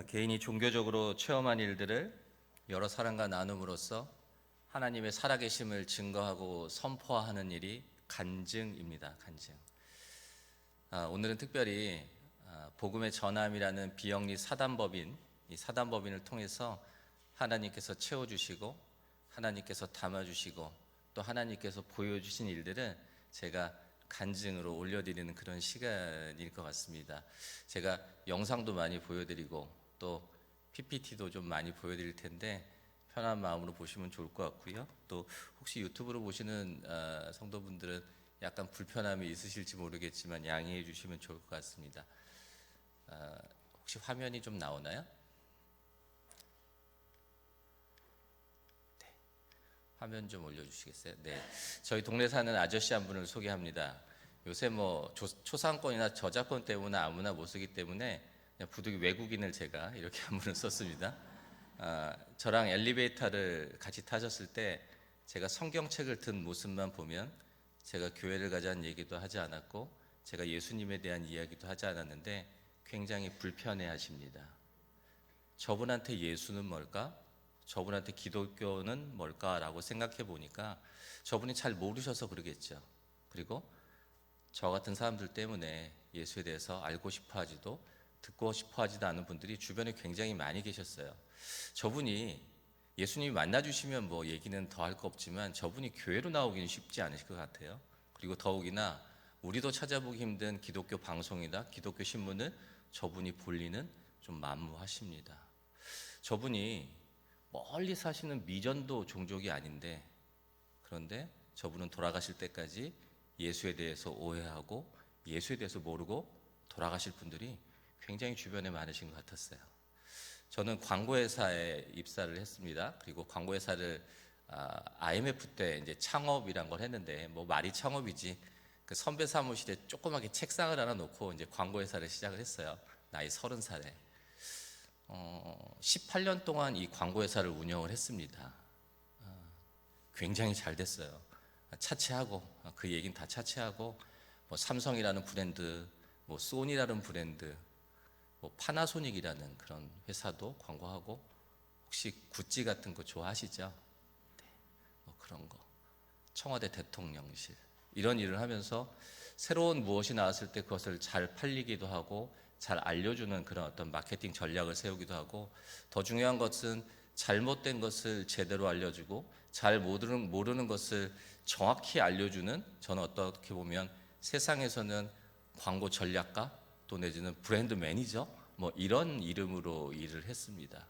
개인이 종교적으로 체험한 일들을 여러 사람과 나눔으로써 하나님의 살아계심을 증거하고 선포하는 일이 간증입니다. 간증. 오늘은 특별히 복음의 전함이라는 비영리 사단법인, 이 사단법인을 통해서 하나님께서 채워주시고 하나님께서 담아주시고 또 하나님께서 보여주신 일들을 제가 간증으로 올려드리는 그런 시간일 것 같습니다. 제가 영상도 많이 보여드리고 또 PPT도 좀 많이 보여드릴 텐데 편한 마음으로 보시면 좋을 것 같고요. 또 혹시 유튜브로 보시는 성도분들은 약간 불편함이 있으실지 모르겠지만 양해해 주시면 좋을 것 같습니다. 혹시 화면이 좀 나오나요? 네, 화면 좀 올려주시겠어요? 네, 저희 동네 사는 아저씨 한 분을 소개합니다. 요새 뭐 초상권이나 저작권 때문에 아무나 못 쓰기 때문에 그냥 부득이 외국인을 제가 이렇게 한 분을 썼습니다. 저랑 엘리베이터를 같이 타셨을 때 제가 성경책을 든 모습만 보면 제가 교회를 가자는 얘기도 하지 않았고 제가 예수님에 대한 이야기도 하지 않았는데 굉장히 불편해 하십니다. 저분한테 예수는 뭘까? 저분한테 기독교는 뭘까라고 생각해 보니까 저분이 잘 모르셔서 그러겠죠. 그리고 저 같은 사람들 때문에 예수에 대해서 알고 싶어 하지도 듣고 싶어 하지도 않은 분들이 주변에 굉장히 많이 계셨어요. 저분이 예수님이 만나주시면 뭐 얘기는 더 할 거 없지만 저분이 교회로 나오기는 쉽지 않으실 것 같아요. 그리고 더욱이나 우리도 찾아보기 힘든 기독교 방송이나 기독교 신문을 저분이 볼 리는 좀 만무하십니다. 저분이 멀리 사시는 미전도 종족이 아닌데 그런데 저분은 돌아가실 때까지 예수에 대해서 오해하고 예수에 대해서 모르고 돌아가실 분들이 굉장히 주변에 많으신 것 같았어요. 저는 광고회사에 입사를 했습니다. 그리고 광고회사를 IMF 때 이제 창업이란 걸 했는데 뭐 말이 창업이지 그 선배 사무실에 조그맣게 책상을 하나 놓고 이제 광고회사를 시작을 했어요. 나이 30살에 18년 동안 이 광고회사를 운영을 했습니다. 굉장히 잘 됐어요. 차치하고 그 얘기는 다 차치하고 뭐 삼성이라는 브랜드, 뭐 소니라는 브랜드, 뭐 파나소닉이라는 그런 회사도 광고하고 혹시 구찌 같은 거 좋아하시죠? 네, 뭐 그런 거 청와대 대통령실 이런 일을 하면서 새로운 무엇이 나왔을 때 그것을 잘 팔리기도 하고 잘 알려주는 그런 어떤 마케팅 전략을 세우기도 하고 더 중요한 것은 잘못된 것을 제대로 알려주고 잘 모르는 것을 정확히 알려주는 저는 어떻게 보면 세상에서는 광고 전략가 또 내지는 브랜드 매니저 뭐 이런 이름으로 일을 했습니다.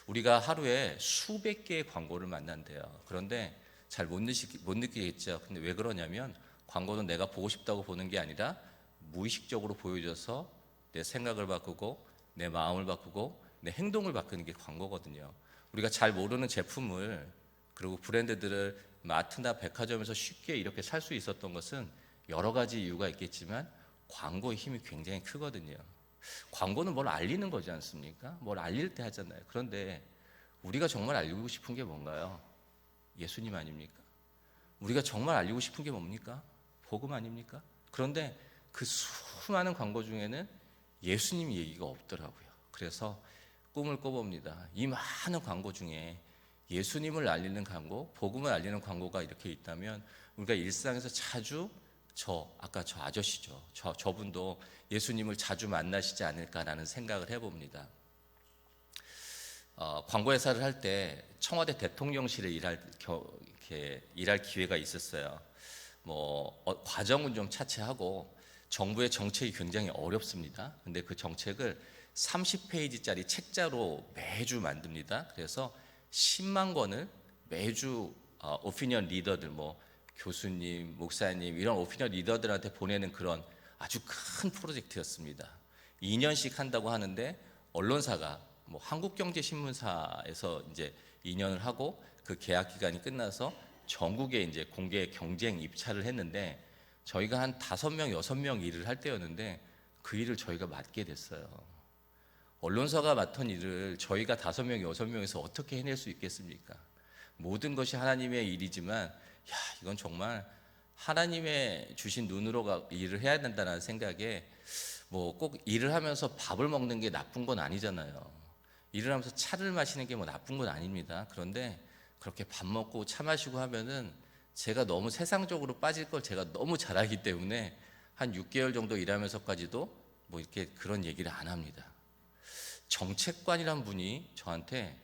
우리가 하루에 수백 개의 광고를 만난대요. 그런데 잘 못 느끼겠죠. 근데 왜 그러냐면 광고는 내가 보고 싶다고 보는 게 아니라 무의식적으로 보여줘서 내 생각을 바꾸고 내 마음을 바꾸고 내 행동을 바꾸는 게 광고거든요. 우리가 잘 모르는 제품을 그리고 브랜드들을 마트나 백화점에서 쉽게 이렇게 살 수 있었던 것은 여러 가지 이유가 있겠지만 광고의 힘이 굉장히 크거든요. 광고는 뭘 알리는 거지 않습니까? 뭘 알릴 때 하잖아요. 그런데 우리가 정말 알리고 싶은 게 뭔가요? 예수님 아닙니까? 우리가 정말 알리고 싶은 게 뭡니까? 복음 아닙니까? 그런데 그 수많은 광고 중에는 예수님 얘기가 없더라고요. 그래서 꿈을 꿔봅니다. 이 많은 광고 중에 예수님을 알리는 광고, 복음을 알리는 광고가 이렇게 있다면 우리가 일상에서 자주 아까 저 아저씨죠. 저분도 예수님을 자주 만나시지 않을까라는 생각을 해봅니다. 광고회사를 할 때 청와대 대통령실에 일할 기회가 있었어요. 과정은 좀 차치하고 정부의 정책이 굉장히 어렵습니다. 근데 그 정책을 30페이지짜리 책자로 매주 만듭니다. 그래서 10만 권을 매주 오피니언 리더들 교수님, 목사님 이런 오피니언 리더들한테 보내는 그런 아주 큰 프로젝트였습니다. 2년씩 한다고 하는데 언론사가 한국경제신문사에서 이제 2년을 하고 그 계약 기간이 끝나서 전국에 이제 공개 경쟁 입찰을 했는데 저희가 한 5명, 6명 일을 할 때였는데 그 일을 저희가 맡게 됐어요. 언론사가 맡은 일을 저희가 5명, 6명에서 어떻게 해낼 수 있겠습니까? 모든 것이 하나님의 일이지만 이건 정말 하나님의 주신 눈으로 일을 해야 된다는 생각에 꼭 일을 하면서 밥을 먹는 게 나쁜 건 아니잖아요. 일을 하면서 차를 마시는 게 뭐 나쁜 건 아닙니다. 그런데 그렇게 밥 먹고 차 마시고 하면은 제가 너무 세상적으로 빠질 걸 제가 너무 잘 알기 때문에 한 6개월 정도 일하면서까지도 뭐 이렇게 그런 얘기를 안 합니다. 정책관이란 분이 저한테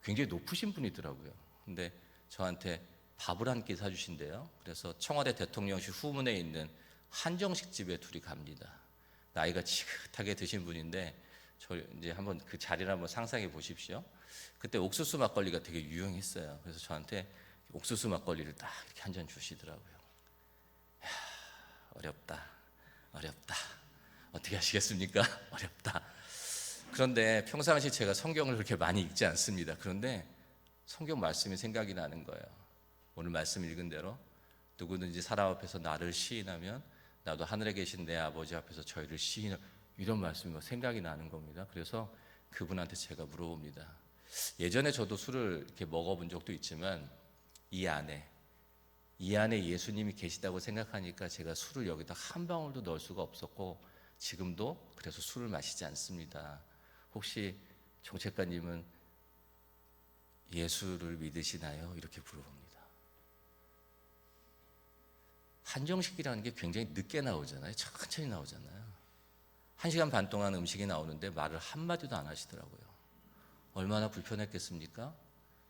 굉장히 높으신 분이더라고요. 근데 저한테 밥을 한 끼 사주신대요. 그래서 청와대 대통령실 후문에 있는 한정식 집에 둘이 갑니다. 나이가 지긋하게 드신 분인데 저 이제 한번 그 자리를 한번 상상해 보십시오. 그때 옥수수 막걸리가 되게 유행했어요. 그래서 저한테 옥수수 막걸리를 딱 이렇게 한 잔 주시더라고요. 이야, 어렵다. 어떻게 하시겠습니까? 어렵다. 그런데 평상시 제가 성경을 그렇게 많이 읽지 않습니다. 그런데 성경 말씀이 생각이 나는 거예요. 오늘 말씀 읽은 대로 누구든지 사람 앞에서 나를 시인하면 나도 하늘에 계신 내 아버지 앞에서 저희를 시인하, 이런 말씀이 생각이 나는 겁니다. 그래서 그분한테 제가 물어봅니다. 예전에 저도 술을 이렇게 먹어본 적도 있지만 이 안에 예수님이 계시다고 생각하니까 제가 술을 여기다 한 방울도 넣을 수가 없었고 지금도 그래서 술을 마시지 않습니다. 혹시 정책관님은 예수를 믿으시나요? 이렇게 물어봅니다. 한정식이라는 게 굉장히 늦게 나오잖아요. 천천히 나오잖아요. 1시간 반 동안 음식이 나오는데 말을 한마디도 안 하시더라고요. 얼마나 불편했겠습니까?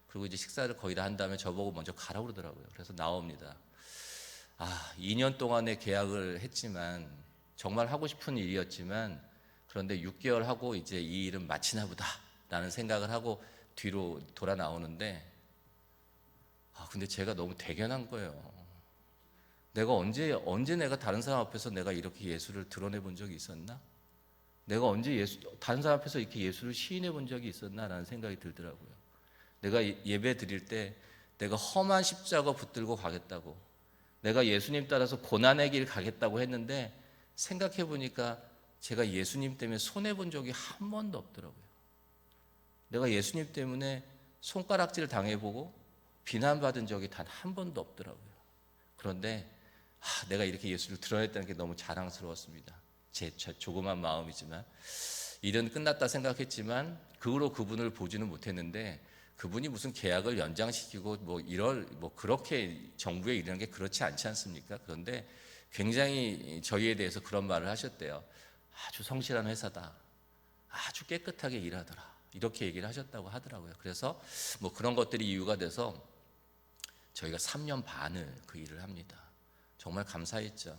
그리고 이제 식사를 거의 다 한 다음에 저보고 먼저 가라고 그러더라고요. 그래서 나옵니다. 2년 동안의 계약을 했지만 정말 하고 싶은 일이었지만 그런데 6개월 하고 이제 이 일은 마치나 보다 라는 생각을 하고 뒤로 돌아 나오는데 근데 제가 너무 대견한 거예요. 내가 언제 내가 다른 사람 앞에서 내가 이렇게 예수를 드러내 본 적이 있었나? 내가 언제 다른 사람 앞에서 이렇게 예수를 시인해 본 적이 있었나? 라는 생각이 들더라고요. 내가 예배 드릴 때 내가 험한 십자가 붙들고 가겠다고, 내가 예수님 따라서 고난의 길 가겠다고 했는데 생각해 보니까 제가 예수님 때문에 손해본 적이 한 번도 없더라고요. 내가 예수님 때문에 손가락질 당해보고 비난받은 적이 단 한 번도 없더라고요. 그런데 내가 이렇게 예수를 드러냈다는 게 너무 자랑스러웠습니다. 제 조그만 마음이지만 일은 끝났다 생각했지만 그 후로 그분을 보지는 못했는데 그분이 무슨 계약을 연장시키고 그렇게 정부에 이르는 게 그렇지 않지 않습니까? 그런데 굉장히 저희에 대해서 그런 말을 하셨대요. 아주 성실한 회사다. 아주 깨끗하게 일하더라. 이렇게 얘기를 하셨다고 하더라고요. 그래서 그런 것들이 이유가 돼서 저희가 3년 반을 그 일을 합니다. 정말 감사했죠.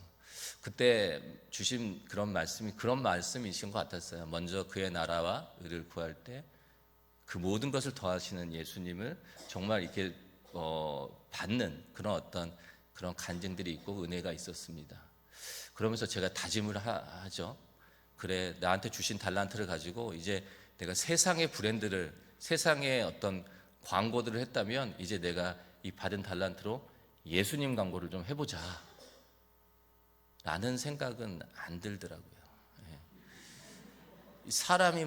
그때 주신 그런 말씀이신 것 같았어요. 먼저 그의 나라와 의를 구할 때 그 모든 것을 더하시는 예수님을 정말 이렇게 받는 그런 간증들이 있고 은혜가 있었습니다. 그러면서 제가 다짐을 하죠. 그래, 나한테 주신 달란트를 가지고 이제 내가 세상의 브랜드를, 세상의 어떤 광고들을 했다면 이제 내가 이 받은 달란트로 예수님 광고를 좀 해보자 라는 생각은 안 들더라고요. 사람이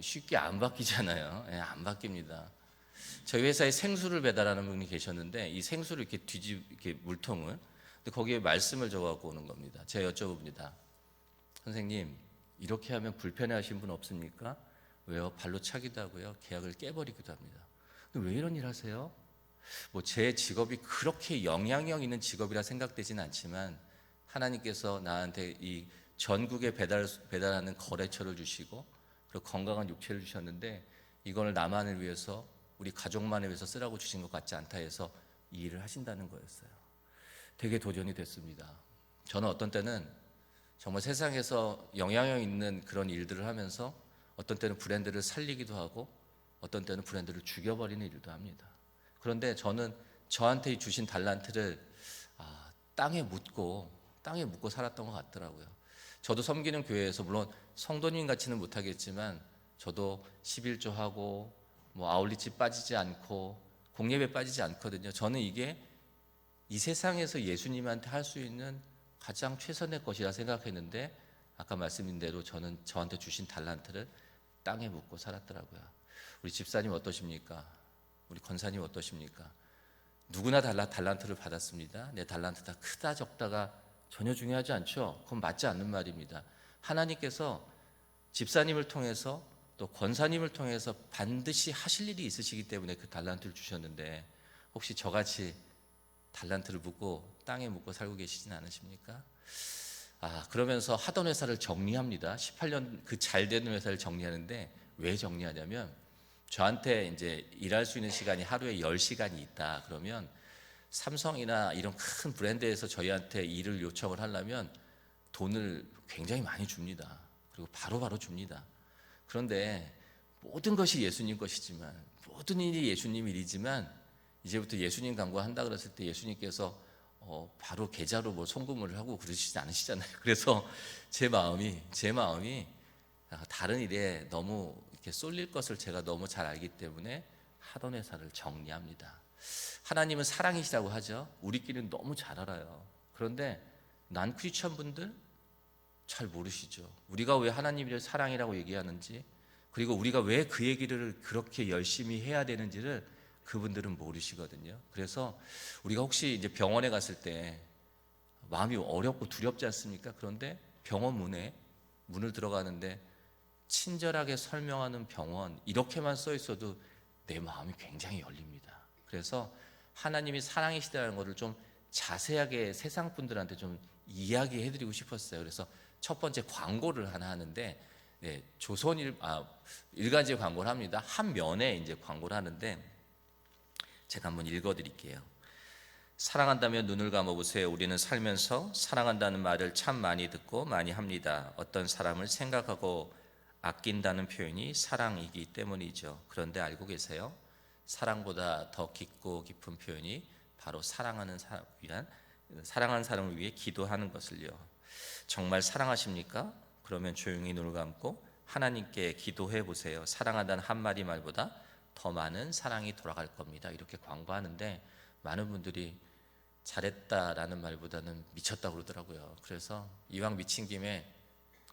쉽게 안 바뀌잖아요. 안 바뀝니다. 저희 회사에 생수를 배달하는 분이 계셨는데 이 생수를 이렇게 물통을, 근데 거기에 말씀을 적어갖고 오는 겁니다. 제가 여쭤봅니다. 선생님, 이렇게 하면 불편해하신 분 없습니까? 왜요? 발로 차기도 하고요, 계약을 깨버리기도 합니다. 근데 왜 이런 일 하세요? 제 직업이 그렇게 영향력 있는 직업이라 생각되지는 않지만 하나님께서 나한테 이 전국에 배달하는 거래처를 주시고 그리고 건강한 육체를 주셨는데 이걸 나만을 위해서, 우리 가족만을 위해서 쓰라고 주신 것 같지 않다 해서 이 일을 하신다는 거였어요. 되게 도전이 됐습니다. 저는 어떤 때는 정말 세상에서 영향력 있는 그런 일들을 하면서 어떤 때는 브랜드를 살리기도 하고 어떤 때는 브랜드를 죽여버리는 일도 합니다. 그런데 저는 저한테 주신 달란트를 땅에 묻고 살았던 것 같더라고요. 저도 섬기는 교회에서 물론 성도님 같이는 못하겠지만 저도 11조 하고 아울릿집 빠지지 않고 공예배 빠지지 않거든요. 저는 이게 이 세상에서 예수님한테 할 수 있는 가장 최선의 것이라 생각했는데 아까 말씀드린 대로 저는 저한테 주신 달란트를 땅에 묻고 살았더라고요. 우리 집사님 어떠십니까? 우리 권사님 어떠십니까? 누구나 달란트를 받았습니다. 내 달란트 다 크다 적다가 전혀 중요하지 않죠. 그건 맞지 않는 말입니다. 하나님께서 집사님을 통해서 또 또 권사님을 통해서 반드시 하실 일이 있으시기 때문에 그 달란트를 주셨는데, 혹시 저같이 달란트를 묻고 땅에 묻고 살고 계시진 않으십니까? 그러면서 하던 회사를 정리합니다. 18년 그 잘 되는 회사를 정리하는데, 왜 정리하냐면 저한테 이제 일할 수 있는 시간이 하루에 10시간이 있다 그러면, 삼성이나 이런 큰 브랜드에서 저희한테 일을 요청을 하려면 돈을 굉장히 많이 줍니다. 그리고 바로바로 줍니다. 그런데 모든 것이 예수님 것이지만, 모든 일이 예수님 일이지만, 이제부터 예수님 광고한다 그랬을 때 예수님께서 바로 계좌로 뭐 송금을 하고 그러시지 않으시잖아요. 그래서 제 마음이 다른 일에 너무 이렇게 쏠릴 것을 제가 너무 잘 알기 때문에 하던 회사를 정리합니다. 하나님은 사랑이시라고 하죠. 우리끼리는 너무 잘 알아요. 그런데 난 크리스천 분들 잘 모르시죠. 우리가 왜 하나님을 사랑이라고 얘기하는지, 그리고 우리가 왜 그 얘기를 그렇게 열심히 해야 되는지를 그분들은 모르시거든요. 그래서 우리가 혹시 이제 병원에 갔을 때 마음이 어렵고 두렵지 않습니까? 그런데 병원 문을 들어가는데 친절하게 설명하는 병원 이렇게만 써 있어도 내 마음이 굉장히 열립니다. 그래서 하나님이 사랑이시다는 것을 좀 자세하게 세상 분들한테 좀 이야기해드리고 싶었어요. 그래서 첫 번째 광고를 하나 하는데, 일간지 광고를 합니다. 한 면에 이제 광고를 하는데, 제가 한번 읽어드릴게요. 사랑한다면 눈을 감아보세요. 우리는 살면서 사랑한다는 말을 참 많이 듣고 많이 합니다. 어떤 사람을 생각하고 아낀다는 표현이 사랑이기 때문이죠. 그런데 알고 계세요? 사랑보다 더 깊고 깊은 표현이 바로 사랑하는 사람을 위해 기도하는 것을요. 정말 사랑하십니까? 그러면 조용히 눈을 감고 하나님께 기도해 보세요. 사랑한다는 한마디 말보다 더 많은 사랑이 돌아갈 겁니다. 이렇게 광고하는데, 많은 분들이 잘했다라는 말보다는 미쳤다 그러더라고요. 그래서 이왕 미친 김에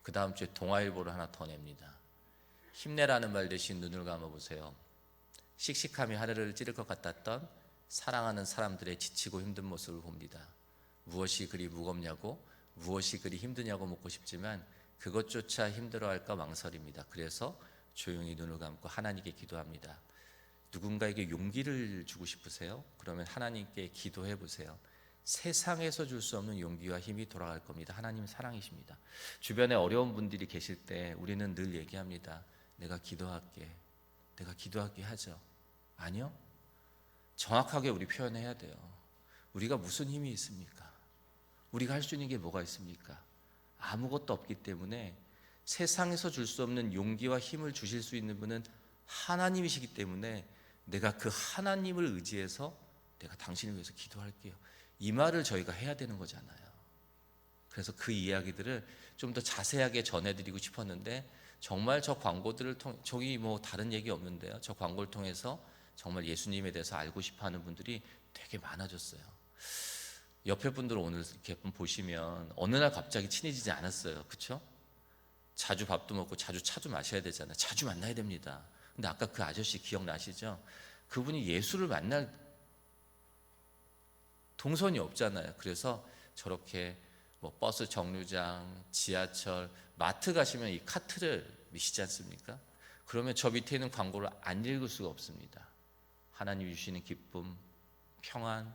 그 다음 주에 동아일보를 하나 더 냅니다. 힘내라는 말 대신 눈을 감아보세요. 씩씩함이 하늘을 찌를 것 같았던 사랑하는 사람들의 지치고 힘든 모습을 봅니다. 무엇이 그리 무겁냐고, 무엇이 그리 힘드냐고 묻고 싶지만 그것조차 힘들어할까 망설입니다. 그래서 조용히 눈을 감고 하나님께 기도합니다. 누군가에게 용기를 주고 싶으세요? 그러면 하나님께 기도해 보세요. 세상에서 줄 수 없는 용기와 힘이 돌아갈 겁니다. 하나님 사랑이십니다. 주변에 어려운 분들이 계실 때 우리는 늘 얘기합니다. 내가 기도할게 하죠. 아니요, 정확하게 우리 표현해야 돼요. 우리가 무슨 힘이 있습니까? 우리가 할 수 있는 게 뭐가 있습니까? 아무것도 없기 때문에 세상에서 줄 수 없는 용기와 힘을 주실 수 있는 분은 하나님이시기 때문에 내가 그 하나님을 의지해서 내가 당신을 위해서 기도할게요. 이 말을 저희가 해야 되는 거잖아요. 그래서 그 이야기들을 좀 더 자세하게 전해드리고 싶었는데, 정말 저 광고들을 저기 뭐 다른 얘기 없는데요. 저 광고를 통해서 정말 예수님에 대해서 알고 싶어하는 분들이 되게 많아졌어요. 옆에 분들 오늘 이렇게 보시면 어느 날 갑자기 친해지지 않았어요. 그렇죠? 자주 밥도 먹고 자주 차도 마셔야 되잖아요. 자주 만나야 됩니다. 근데 아까 그 아저씨 기억나시죠? 그분이 예수를 만날 동선이 없잖아요. 그래서 저렇게 뭐 버스 정류장, 지하철, 마트 가시면 이 카트를 미시지 않습니까? 그러면 저 밑에 있는 광고를 안 읽을 수가 없습니다. 하나님이 주시는 기쁨, 평안,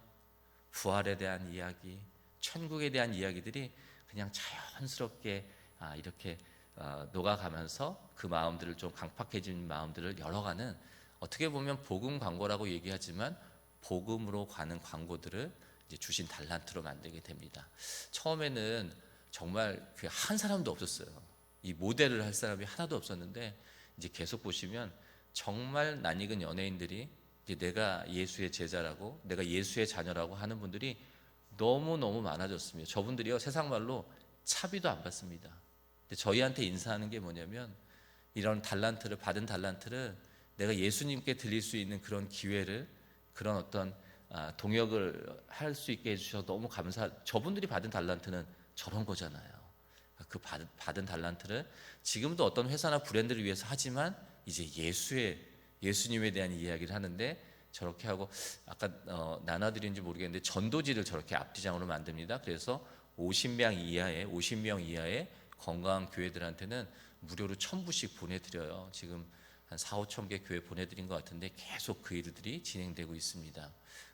부활에 대한 이야기, 천국에 대한 이야기들이 그냥 자연스럽게 이렇게 녹아가면서 그 마음들을 좀 강팍해진 마음들을 열어가는, 어떻게 보면 복음 광고라고 얘기하지만 복음으로 가는 광고들을 이제 주신 달란트로 만들게 됩니다. 처음에는 정말 한 사람도 없었어요. 이 모델을 할 사람이 하나도 없었는데, 이제 계속 보시면 정말 낯익은 연예인들이 이제 내가 예수의 제자라고, 내가 예수의 자녀라고 하는 분들이 너무너무 많아졌습니다. 저분들이요, 세상 말로 차비도 안 받습니다. 근데 저희한테 인사하는 게 뭐냐면, 이런 달란트를 받은 달란트를 내가 예수님께 드릴 수 있는 그런 기회를, 그런 어떤 동역을 할 수 있게 해주셔서 너무 저분들이 받은 달란트는 저런 거잖아요. 그 받은 달란트를 지금도 어떤 회사나 브랜드를 위해서 하지만, 이제 예수님에 대한 이야기를 하는데, 저렇게 하고 아까 나눠드린지 모르겠는데 전도지를 저렇게 앞뒤장으로 만듭니다. 그래서 50명 이하의 건강한 교회들한테는 무료로 1,000부씩 보내드려요. 지금 한 4, 5천 개 교회 보내드린 것 같은데 계속 그 일들이 진행되고 있습니다.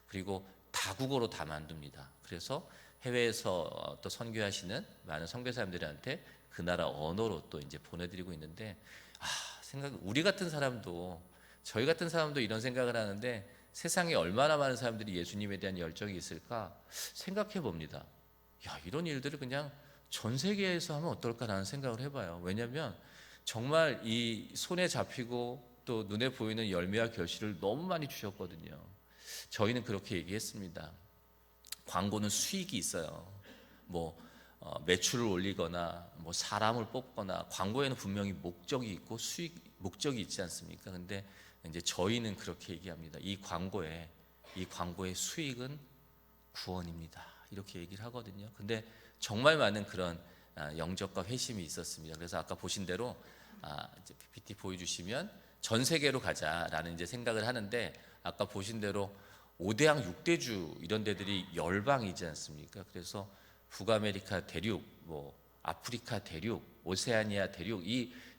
그리고 다국어로 다 만듭니다. 그래서 해외에서 또 선교하시는 많은 선교사님들한테 그 나라 언어로 또 이제 보내드리고 있는데, 우리 같은 사람도, 저희 같은 사람도 이런 생각을 하는데 세상에 얼마나 많은 사람들이 예수님에 대한 열정이 있을까 생각해 봅니다. 이런 일들을 그냥 전 세계에서 하면 어떨까라는 생각을 해봐요. 왜냐하면 정말 이 손에 잡히고 또 눈에 보이는 열매와 결실을 너무 많이 주셨거든요. 저희는 그렇게 얘기했습니다. 광고는 수익이 있어요. 매출을 올리거나 사람을 뽑거나 광고에는 분명히 목적이 있고 목적이 있지 않습니까? 근데 이제 저희는 그렇게 얘기합니다. 이 광고의 수익은 구원입니다. 이렇게 얘기를 하거든요. 근데 정말 많은 그런 영접과 회심이 있었습니다. 그래서 아까 보신 대로 이제 PPT 보여주시면 전 세계로 가자라는 이제 생각을 하는데, 아까 보신 대로 5대양 6대주 이런 데들이 열방이지 않습니까? 그래서 북아메리카 대륙, 아프리카 대륙, 오세아니아 대륙,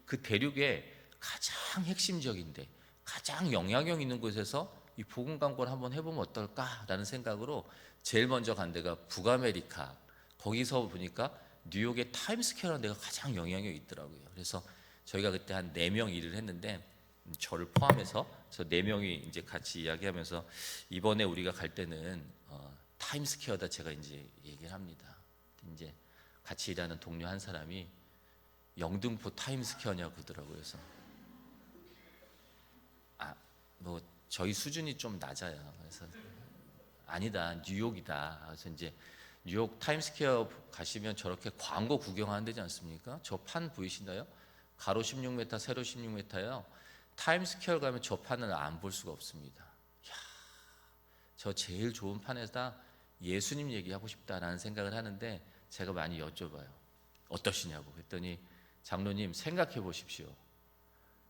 그 대륙에 가장 핵심적인데 가장 영향력 있는 곳에서 이 복음 광고를 한번 해보면 어떨까라는 생각으로 제일 먼저 간 데가 북아메리카. 거기서 보니까 뉴욕의 타임스퀘어라는 데가 가장 영향력이 있더라고요. 그래서 저희가 그때 한 4명 일을 했는데, 저를 포함해서 저 4명이 이제 같이 이야기하면서 이번에 우리가 갈 때는 타임스퀘어다 제가 이제 얘기를 합니다. 이제 같이 일하는 동료 한 사람이 영등포 타임스퀘어냐고 그러더라고요. 그래서 저희 수준이 좀 낮아요. 그래서 아니다, 뉴욕이다. 그래서 이제 뉴욕 타임스퀘어 가시면 저렇게 광고 구경하는 데지 않습니까? 저 판 보이시나요? 가로 16m, 세로 16m요. 타임스퀘어 가면 저 판을 안 볼 수가 없습니다. 저 제일 좋은 판에다 예수님 얘기하고 싶다라는 생각을 하는데, 제가 많이 여쭤봐요. 어떠시냐고. 그랬더니 장로님 생각해 보십시오.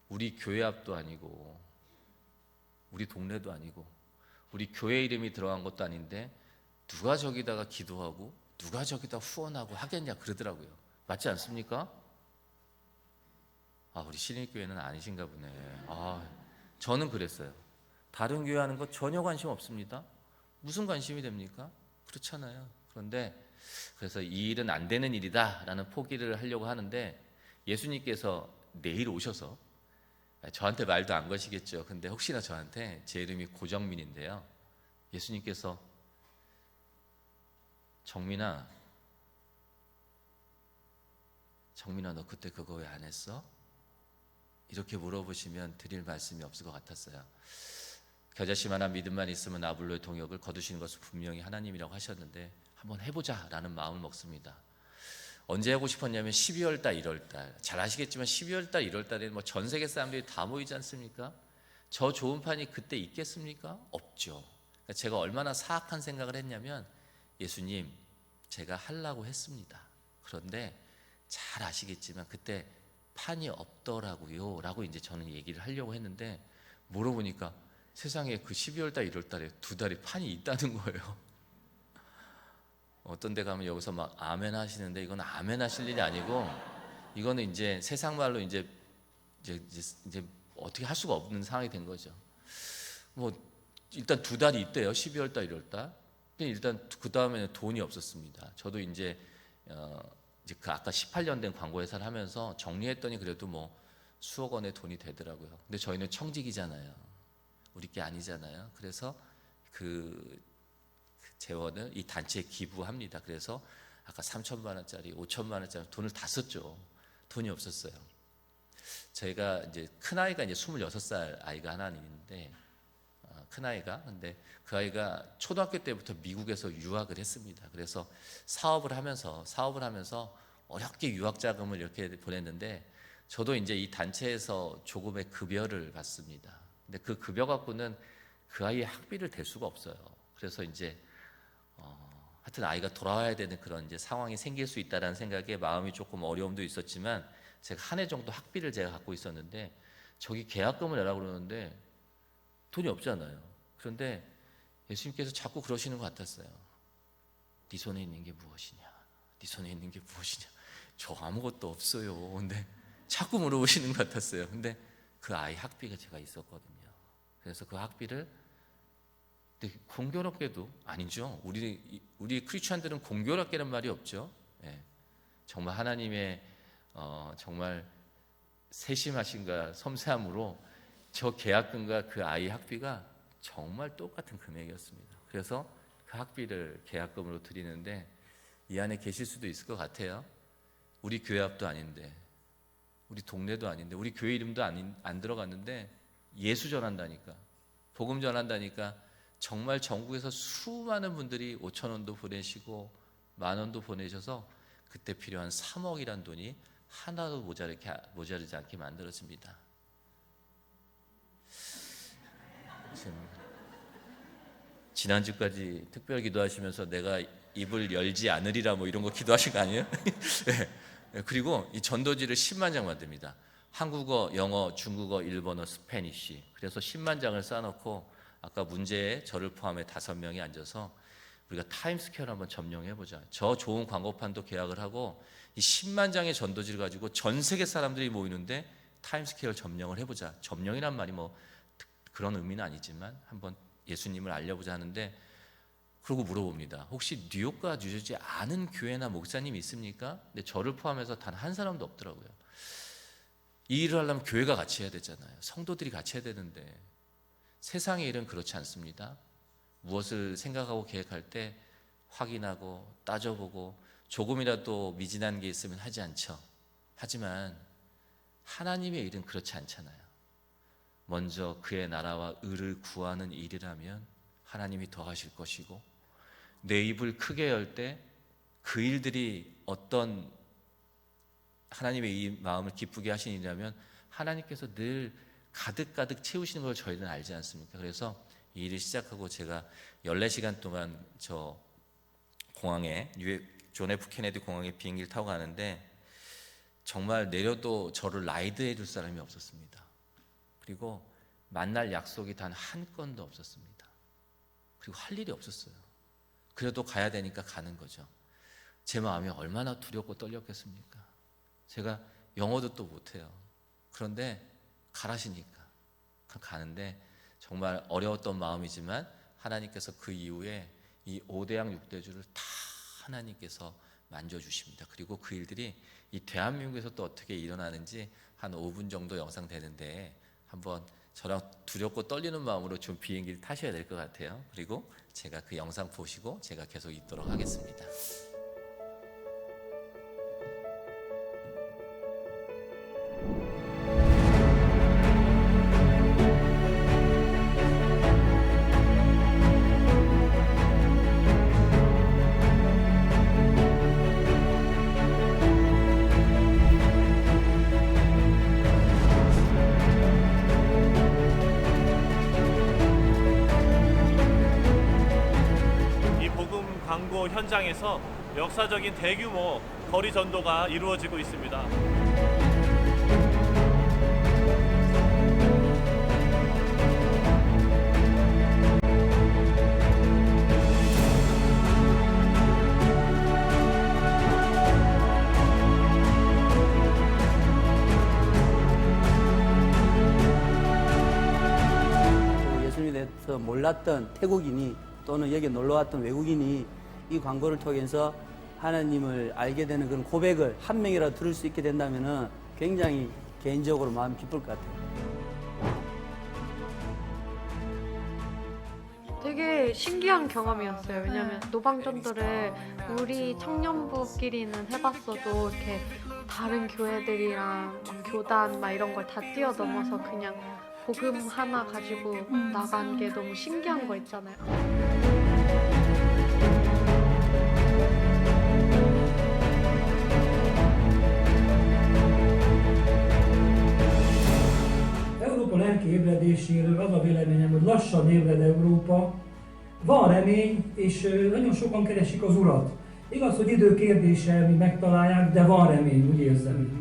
우리 교회 앞도 아니고 우리 동네도 아니고 우리 교회 이름이 들어간 것도 아닌데 누가 저기다가 기도하고 누가 저기다 후원하고 하겠냐 그러더라고요. 맞지 않습니까? 우리 신일교회는 아니신가 보네. 저는 그랬어요. 다른 교회 하는 거 전혀 관심 없습니다. 무슨 관심이 됩니까? 그렇잖아요. 그래서 이 일은 안 되는 일이다 라는 포기를 하려고 하는데, 예수님께서 내일 오셔서 저한테 말도 안 거시겠죠. 근데 혹시나 저한테, 제 이름이 고정민인데요, 예수님께서 정민아 너 그때 그거 왜 안 했어? 이렇게 물어보시면 드릴 말씀이 없을 것 같았어요. 겨자씨만한 믿음만 있으면 아블로의 동역을 거두시는 것은 분명히 하나님이라고 하셨는데 한번 해보자 라는 마음을 먹습니다. 언제 하고 싶었냐면 12월 달, 1월 달. 잘 아시겠지만 12월 달, 1월 달에는 전 세계 사람들이 다 모이지 않습니까? 저 좋은 판이 그때 있겠습니까? 없죠. 그러니까 제가 얼마나 사악한 생각을 했냐면, 예수님 제가 하려고 했습니다. 그런데 잘 아시겠지만 그때 판이 없더라고요 라고 이제 저는 얘기를 하려고 했는데, 물어보니까 세상에 그 12월 달, 1월 달에 2달에 판이 있다는 거예요. 어떤 데 가면 여기서 막 아멘 하시는데, 이건 아멘 하실 일이 아니고, 이거는 이제 세상 말로 이제 어떻게 할 수가 없는 상황이 된 거죠. 일단 2달이 있대요. 12월 달, 1월 달. 근데 일단 그 다음에는 돈이 없었습니다. 저도 이제 그 아까 18년 된 광고 회사를 하면서 정리했더니 그래도 수억 원의 돈이 되더라고요. 근데 저희는 청직이잖아요. 우리 게 아니잖아요. 그래서 그 재원을 이 단체에 기부합니다. 그래서 아까 3천만 원짜리, 5천만 원짜리 돈을 다 썼죠. 돈이 없었어요. 저희가 이제 큰 아이가 이제 26살 아이가 하나 있는데, 큰 아이가, 근데 그 아이가 초등학교 때부터 미국에서 유학을 했습니다. 그래서 사업을 하면서 어렵게 유학 자금을 이렇게 보냈는데, 저도 이제 이 단체에서 조금의 급여를 받습니다. 근데 그 급여 갖고는 그 아이의 학비를 댈 수가 없어요. 그래서 이제 하여튼 아이가 돌아와야 되는 그런 이제 상황이 생길 수 있다라는 생각에 마음이 조금 어려움도 있었지만, 제가 한 해 정도 학비를 제가 갖고 있었는데, 저기 계약금을 내라고 그러는데 돈이 없잖아요. 그런데 예수님께서 자꾸 그러시는 것 같았어요. 네 손에 있는 게 무엇이냐? 네 손에 있는 게 무엇이냐? 저 아무것도 없어요. 근데 자꾸 물어보시는 것 같았어요. 근데 그 아이 학비가 제가 있었거든요. 그래서 그 학비를, 근데 공교롭게도 아니죠. 우리 크리스천들은 공교롭게는 말이 없죠. 예. 정말 하나님의 정말 세심하신가 섬세함으로 저 계약금과 그 아이 학비가 정말 똑같은 금액이었습니다. 그래서 그 학비를 계약금으로 드리는데, 이 안에 계실 수도 있을 것 같아요. 우리 교회 앞도 아닌데, 우리 동네도 아닌데, 우리 교회 이름도 안 들어갔는데 예수 전한다니까, 복음 전한다니까 정말 전국에서 수많은 분들이 5,000원도 보내시고 10,000원도 보내셔서 그때 필요한 3억이란 돈이 하나도 모자르지 않게 만들어집니다. 지난주까지 특별 기도하시면서 내가 입을 열지 않으리라 뭐 이런 거 기도하신 거 아니에요? 네. 그리고 이 전도지를 10만 장 만듭니다. 한국어, 영어, 중국어, 일본어, 스페니쉬. 그래서 10만 장을 쌓아놓고 아까 문제에 저를 포함해 5명이 앉아서 우리가 타임스퀘어를 한번 점령해보자. 저 좋은 광고판도 계약을 하고 이 10만 장의 전도지를 가지고 전 세계 사람들이 모이는데 타임스퀘어를 점령을 해보자. 점령이란 말이 뭐 그런 의미는 아니지만 한번 예수님을 알려보자 하는데, 그러고 물어봅니다. 혹시 뉴욕과 뉴저지 아는 교회나 목사님 있습니까? 근데 저를 포함해서 단 한 사람도 없더라고요. 이 일을 하려면 교회가 같이 해야 되잖아요. 성도들이 같이 해야 되는데 세상의 일은 그렇지 않습니다. 무엇을 생각하고 계획할 때 확인하고 따져보고 조금이라도 미진한 게 있으면 하지 않죠. 하지만 하나님의 일은 그렇지 않잖아요. 먼저 그의 나라와 의를 구하는 일이라면 하나님이 더하실 것이고, 내 입을 크게 열 때 그 일들이 어떤 하나님의 이 마음을 기쁘게 하신 일이라면 하나님께서 늘 가득가득 채우시는 걸 저희는 알지 않습니까? 그래서 이 일을 시작하고 제가 14시간 동안 저 공항에, 존 F 케네디 공항에 비행기를 타고 가는데 정말 내려도 저를 라이드해 줄 사람이 없었습니다. 그리고 만날 약속이 단 한 건도 없었습니다. 그리고 할 일이 없었어요. 그래도 가야 되니까 가는 거죠. 제 마음이 얼마나 두렵고 떨렸겠습니까? 제가 영어도 또 못해요. 그런데 가라시니까 가는데 정말 어려웠던 마음이지만 하나님께서 그 이후에 이 5대양 6대주를 다 하나님께서 만져주십니다. 그리고 그 일들이 이 대한민국에서 또 어떻게 일어나는지 한 5분 정도 영상 되는데 한번 저랑 두렵고 떨리는 마음으로 좀 비행기를 타셔야 될 것 같아요. 그리고 제가 그 영상 보시고 제가 계속 있도록 하겠습니다. 광고 현장에서 역사적인 대규모 거리 전도가 이루어지고 있습니다. 예수님에 대해서 몰랐던 태국인이 또는 여기 놀러왔던 외국인이 이 광고를 통해서 하나님을 알게 되는 그런 고백을 한 명이라도 들을 수 있게 된다면 굉장히 개인적으로 마음이 기쁠 것 같아요. 되게 신기한 경험이었어요. 왜냐면 노방전도를 우리 청년부끼리는 해봤어도 이렇게 다른 교회들이랑 막 교단 막 이런 걸 다 뛰어넘어서 그냥 복음 하나 가지고 나간 게 너무 신기한 거 있잖아요. Európa lelki ébredéséről az a véleményem, hogy lassan ébred Európa. Van remény, és nagyon sokan keresik az Urat. Igaz, hogy idő kérdése, mi megtalálják, de van remény, úgy érzem.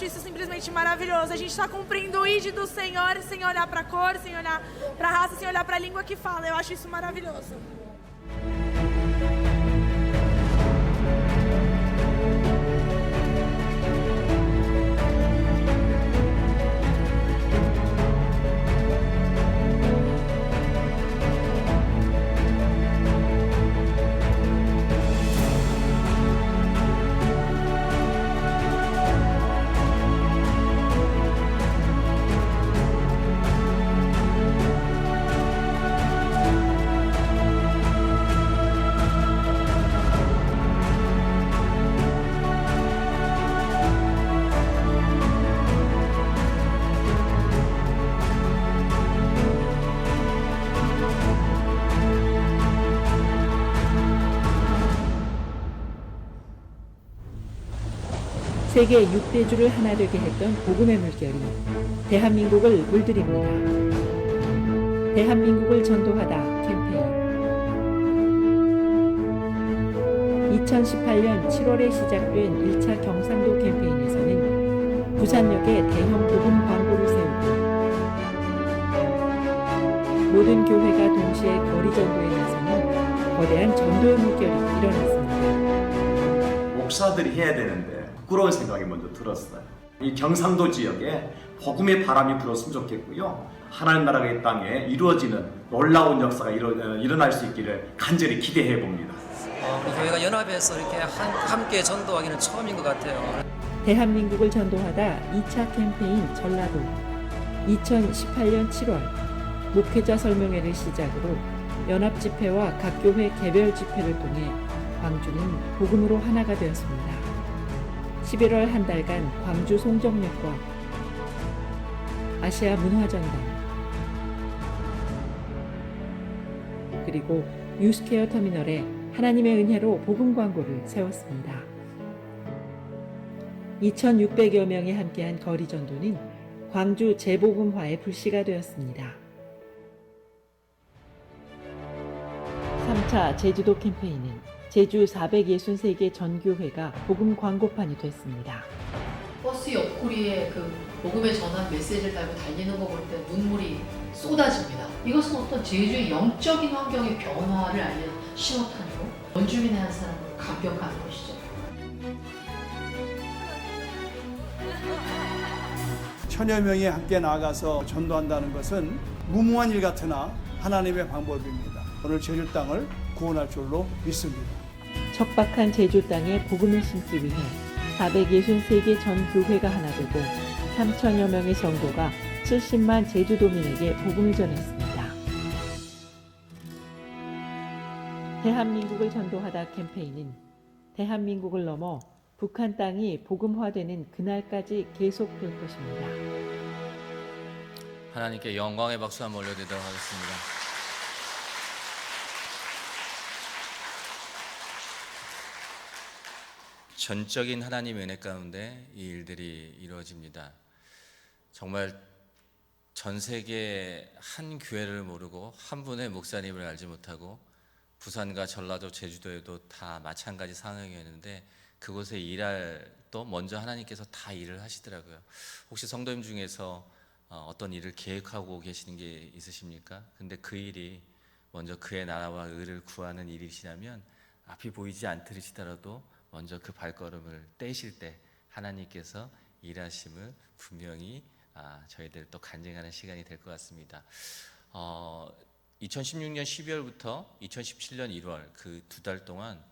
acho isso simplesmente maravilhoso. A gente está cumprindo o ID do Senhor sem olhar para a cor, sem olhar para a raça, sem olhar para a língua que fala. Eu acho isso maravilhoso. 세계 6대주를 하나 되게 했던 복음의 물결이 대한민국을 물들입니다. 대한민국을 전도하다 캠페인 2018년 7월에 시작된 1차 경상도 캠페인에서는 부산역에 대형 복음 광고를 세우고 모든 교회가 동시에 거리 전도에 나서는 거대한 전도의 물결이 일어났습니다. 목사들이 해야 되는데 부끄러운 생각이 먼저 들었어요. 이 경상도 지역에 복음의 바람이 불었으면 좋겠고요. 하나님 나라가 이 땅에 이루어지는 놀라운 역사가 일어날 수 있기를 간절히 기대해 봅니다. 우리 교회가 연합해서 이렇게 함께 전도하기는 처음인 것 같아요. 대한민국을 전도하다 2차 캠페인 전라도 2018년 7월 목회자 설명회를 시작으로 연합 집회와 각 교회 개별 집회를 통해 광주는 복음으로 하나가 되었습니다. 11월 한 달간 광주 송정역과 아시아 문화전당 그리고 유스케어 터미널에 하나님의 은혜로 복음 광고를 세웠습니다. 2,600여 명이 함께한 거리 전도는 광주 재복음화의 불씨가 되었습니다. 3차 제주도 캠페인은 제주 463개 전교회가 복음 광고판이 됐습니다. 버스 옆구리에 그 복음의 전한 메시지를 달고 달리는 거 볼 때 눈물이 쏟아집니다. 이것은 어떤 제주의 영적인 환경의 변화를 알리는 신호탄이고 원주민의 한 사람으로 감격하는 것이죠. 천여 명이 함께 나가서 전도한다는 것은 무모한 일 같으나 하나님의 방법입니다. 오늘 제주 땅을 구원할 줄로 믿습니다. 척박한 제주 땅에 복음을 심기 위해 463개 전 교회가 하나 되고 3천여 명의 성도가 70만 제주도민에게 복음을 전했습니다. 대한민국을 전도하다 캠페인은 대한민국을 넘어 북한 땅이 복음화되는 그날까지 계속될 것입니다. 하나님께 영광의 박수 한번 올려드리도록 하겠습니다. 전적인 하나님의 은혜 가운데 이 일들이 이루어집니다. 정말 전 세계 한 교회를 모르고 한 분의 목사님을 알지 못하고 부산과 전라도, 제주도에도 다 마찬가지 상황이었는데 그곳에 일할 또 먼저 하나님께서 다 일을 하시더라고요. 혹시 성도님 중에서 어떤 일을 계획하고 계시는 게 있으십니까? 근데 그 일이 먼저 그의 나라와 의를 구하는 일이시라면 앞이 보이지 않으시더라도 먼저 그 발걸음을 떼실 때 하나님께서 일하심을 분명히 저희들 또 간증하는 시간이 될 것 같습니다. 2016년 12월부터 2017년 1월 그 2달 동안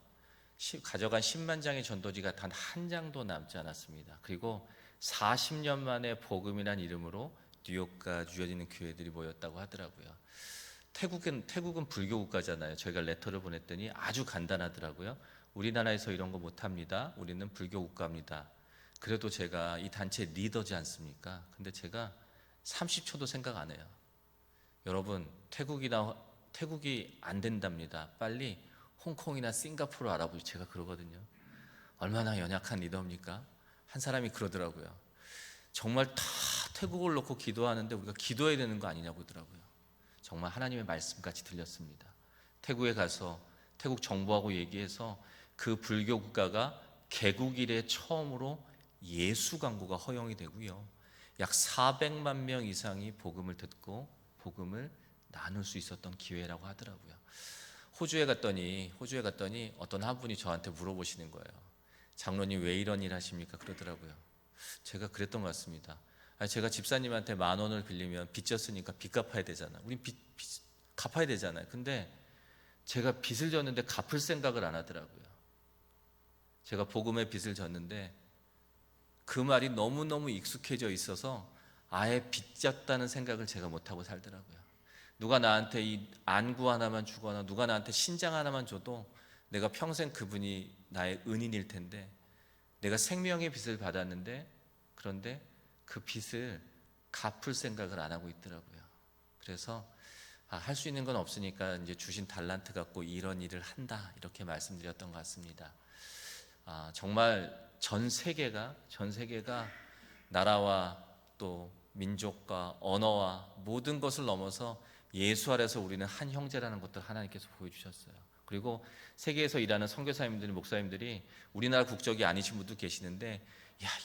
가져간 10만 장의 전도지가 단 한 장도 남지 않았습니다. 그리고 40년 만에 복음이란 이름으로 뉴욕과 뉴저지는 교회들이 모였다고 하더라고요. 태국은 불교 국가잖아요. 저희가 레터를 보냈더니 아주 간단하더라고요. 우리나라에서 이런 거 못합니다. 우리는 불교 국가입니다. 그래도 제가 이 단체 리더지 않습니까? 근데 제가 30초도 생각 안 해요. 여러분, 태국이 안 된답니다. 빨리 홍콩이나 싱가포르 알아보지. 제가 그러거든요. 얼마나 연약한 리더입니까? 한 사람이 그러더라고요. 정말 다 태국을 놓고 기도하는데 우리가 기도해야 되는 거 아니냐고 그러더라고요. 정말 하나님의 말씀같이 들렸습니다. 태국에 가서 태국 정부하고 얘기해서 그 불교 국가가 개국 이래 처음으로 예수 광고가 허용이 되고요. 약 400만 명 이상이 복음을 듣고 복음을 나눌 수 있었던 기회라고 하더라고요. 호주에 갔더니 어떤 한 분이 저한테 물어보시는 거예요. 장로님 왜 이런 일 하십니까? 그러더라고요. 제가 그랬던 것 같습니다. 제가 집사님한테 10,000원을 빌리면 빚 졌으니까 빚 갚아야 되잖아요. 우린 빚 갚아야 되잖아요. 근데 제가 빚을 졌는데 갚을 생각을 안 하더라고요. 제가 복음의 빚을 졌는데 그 말이 너무너무 익숙해져 있어서 아예 빚 졌다는 생각을 제가 못하고 살더라고요. 누가 나한테 이 안구 하나만 주거나 누가 나한테 신장 하나만 줘도 내가 평생 그분이 나의 은인일 텐데 내가 생명의 빚을 받았는데 그런데 그 빚을 갚을 생각을 안 하고 있더라고요. 그래서 할 수 있는 건 없으니까 이제 주신 달란트 갖고 이런 일을 한다 이렇게 말씀드렸던 것 같습니다. 정말 전 세계가 나라와 또 민족과 언어와 모든 것을 넘어서 예수 아래서 우리는 한 형제라는 것들 하나님께서 보여주셨어요. 그리고 세계에서 일하는 선교사님들, 목사님들이 우리나라 국적이 아니신 분도 계시는데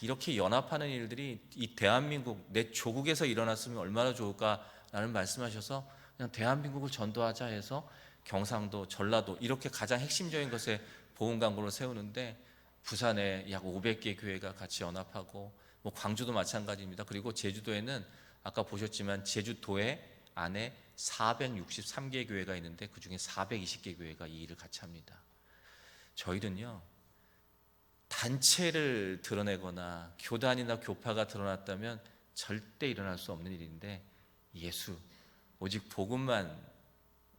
이렇게 연합하는 일들이 이 대한민국 내 조국에서 일어났으면 얼마나 좋을까라는 말씀하셔서 그냥 대한민국을 전도하자 해서 경상도, 전라도 이렇게 가장 핵심적인 것에 복음 광고를 세우는데 부산에 약 500개 교회가 같이 연합하고 뭐 광주도 마찬가지입니다. 그리고 제주도에는 아까 보셨지만 제주도에 안에 463개 교회가 있는데 그중에 420개 교회가 이 일을 같이 합니다. 저희는요 단체를 드러내거나 교단이나 교파가 드러났다면 절대 일어날 수 없는 일인데 예수 오직 복음만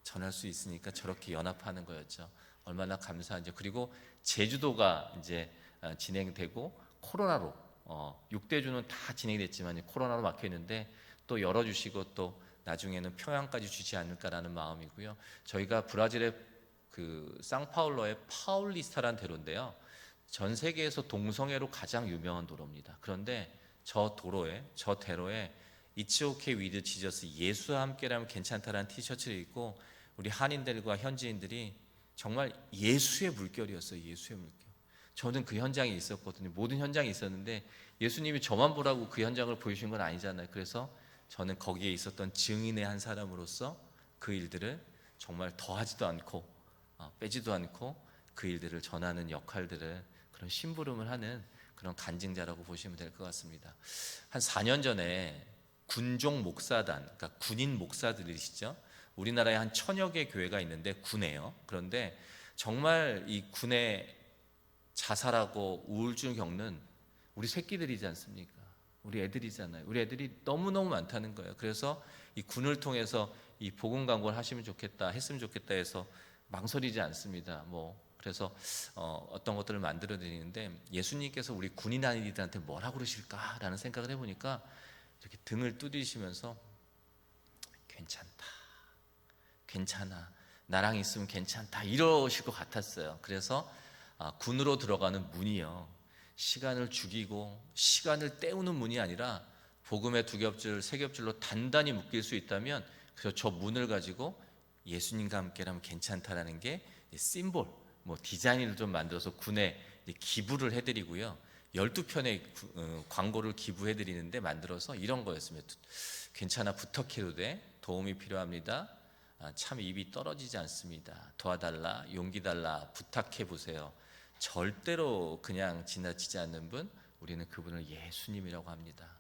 전할 수 있으니까 저렇게 연합하는 거였죠. 얼마나 감사한지. 그리고 제주도가 이제 진행되고 코로나로 6대주는 다 진행이 됐지만 코로나로 막혀 있는데 또 열어주시고 또 나중에는 평양까지 주지 않을까라는 마음이고요. 저희가 브라질의 그 상파울로의 파울리스타라는 대로인데요. 전 세계에서 동성애로 가장 유명한 도로입니다. 그런데 저 대로에 It's okay with Jesus, 예수와 함께라면 괜찮다라는 티셔츠를 입고 우리 한인들과 현지인들이 정말 예수의 물결이었어요. 예수의 물결. 저는 그 현장에 있었거든요. 모든 현장에 있었는데 예수님이 저만 보라고 그 현장을 보여주신 건 아니잖아요. 그래서 저는 거기에 있었던 증인의 한 사람으로서 그 일들을 정말 더하지도 않고 빼지도 않고 그 일들을 전하는 역할들을 그런 심부름을 하는 그런 간증자라고 보시면 될 것 같습니다. 한 4년 전에 군종 목사단, 그러니까 군인 목사들이시죠. 우리나라에 한 1000여 개 교회가 있는데 군에요. 그런데 정말 이 군에 자살하고 우울증 겪는 우리 새끼들이지 않습니까? 우리 애들이잖아요. 우리 애들이 너무너무 많다는 거예요. 그래서 이 군을 통해서 이 복음 광고를 하시면 좋겠다, 했으면 좋겠다 해서 망설이지 않습니다. 그래서 어떤 것들을 만들어 드리는데 예수님께서 우리 군인 아이들한테 뭐라고 그러실까라는 생각을 해보니까 이렇게 등을 두드리시면서 괜찮아, 나랑 있으면 괜찮다 이러실 것 같았어요. 그래서 군으로 들어가는 문이요, 시간을 죽이고 시간을 때우는 문이 아니라 복음의 2겹줄, 3겹줄로 단단히 묶일 수 있다면 그래서 저 문을 가지고 예수님과 함께라면 괜찮다라는 게 심볼, 디자인을 좀 만들어서 군에 기부를 해드리고요. 12편의 광고를 기부해드리는데 만들어서 이런 거였습니다. 괜찮아, 부탁해도 돼, 도움이 필요합니다, 참 입이 떨어지지 않습니다, 도와달라, 용기 달라, 부탁해보세요. 절대로 그냥 지나치지 않는 분, 우리는 그분을 예수님이라고 합니다.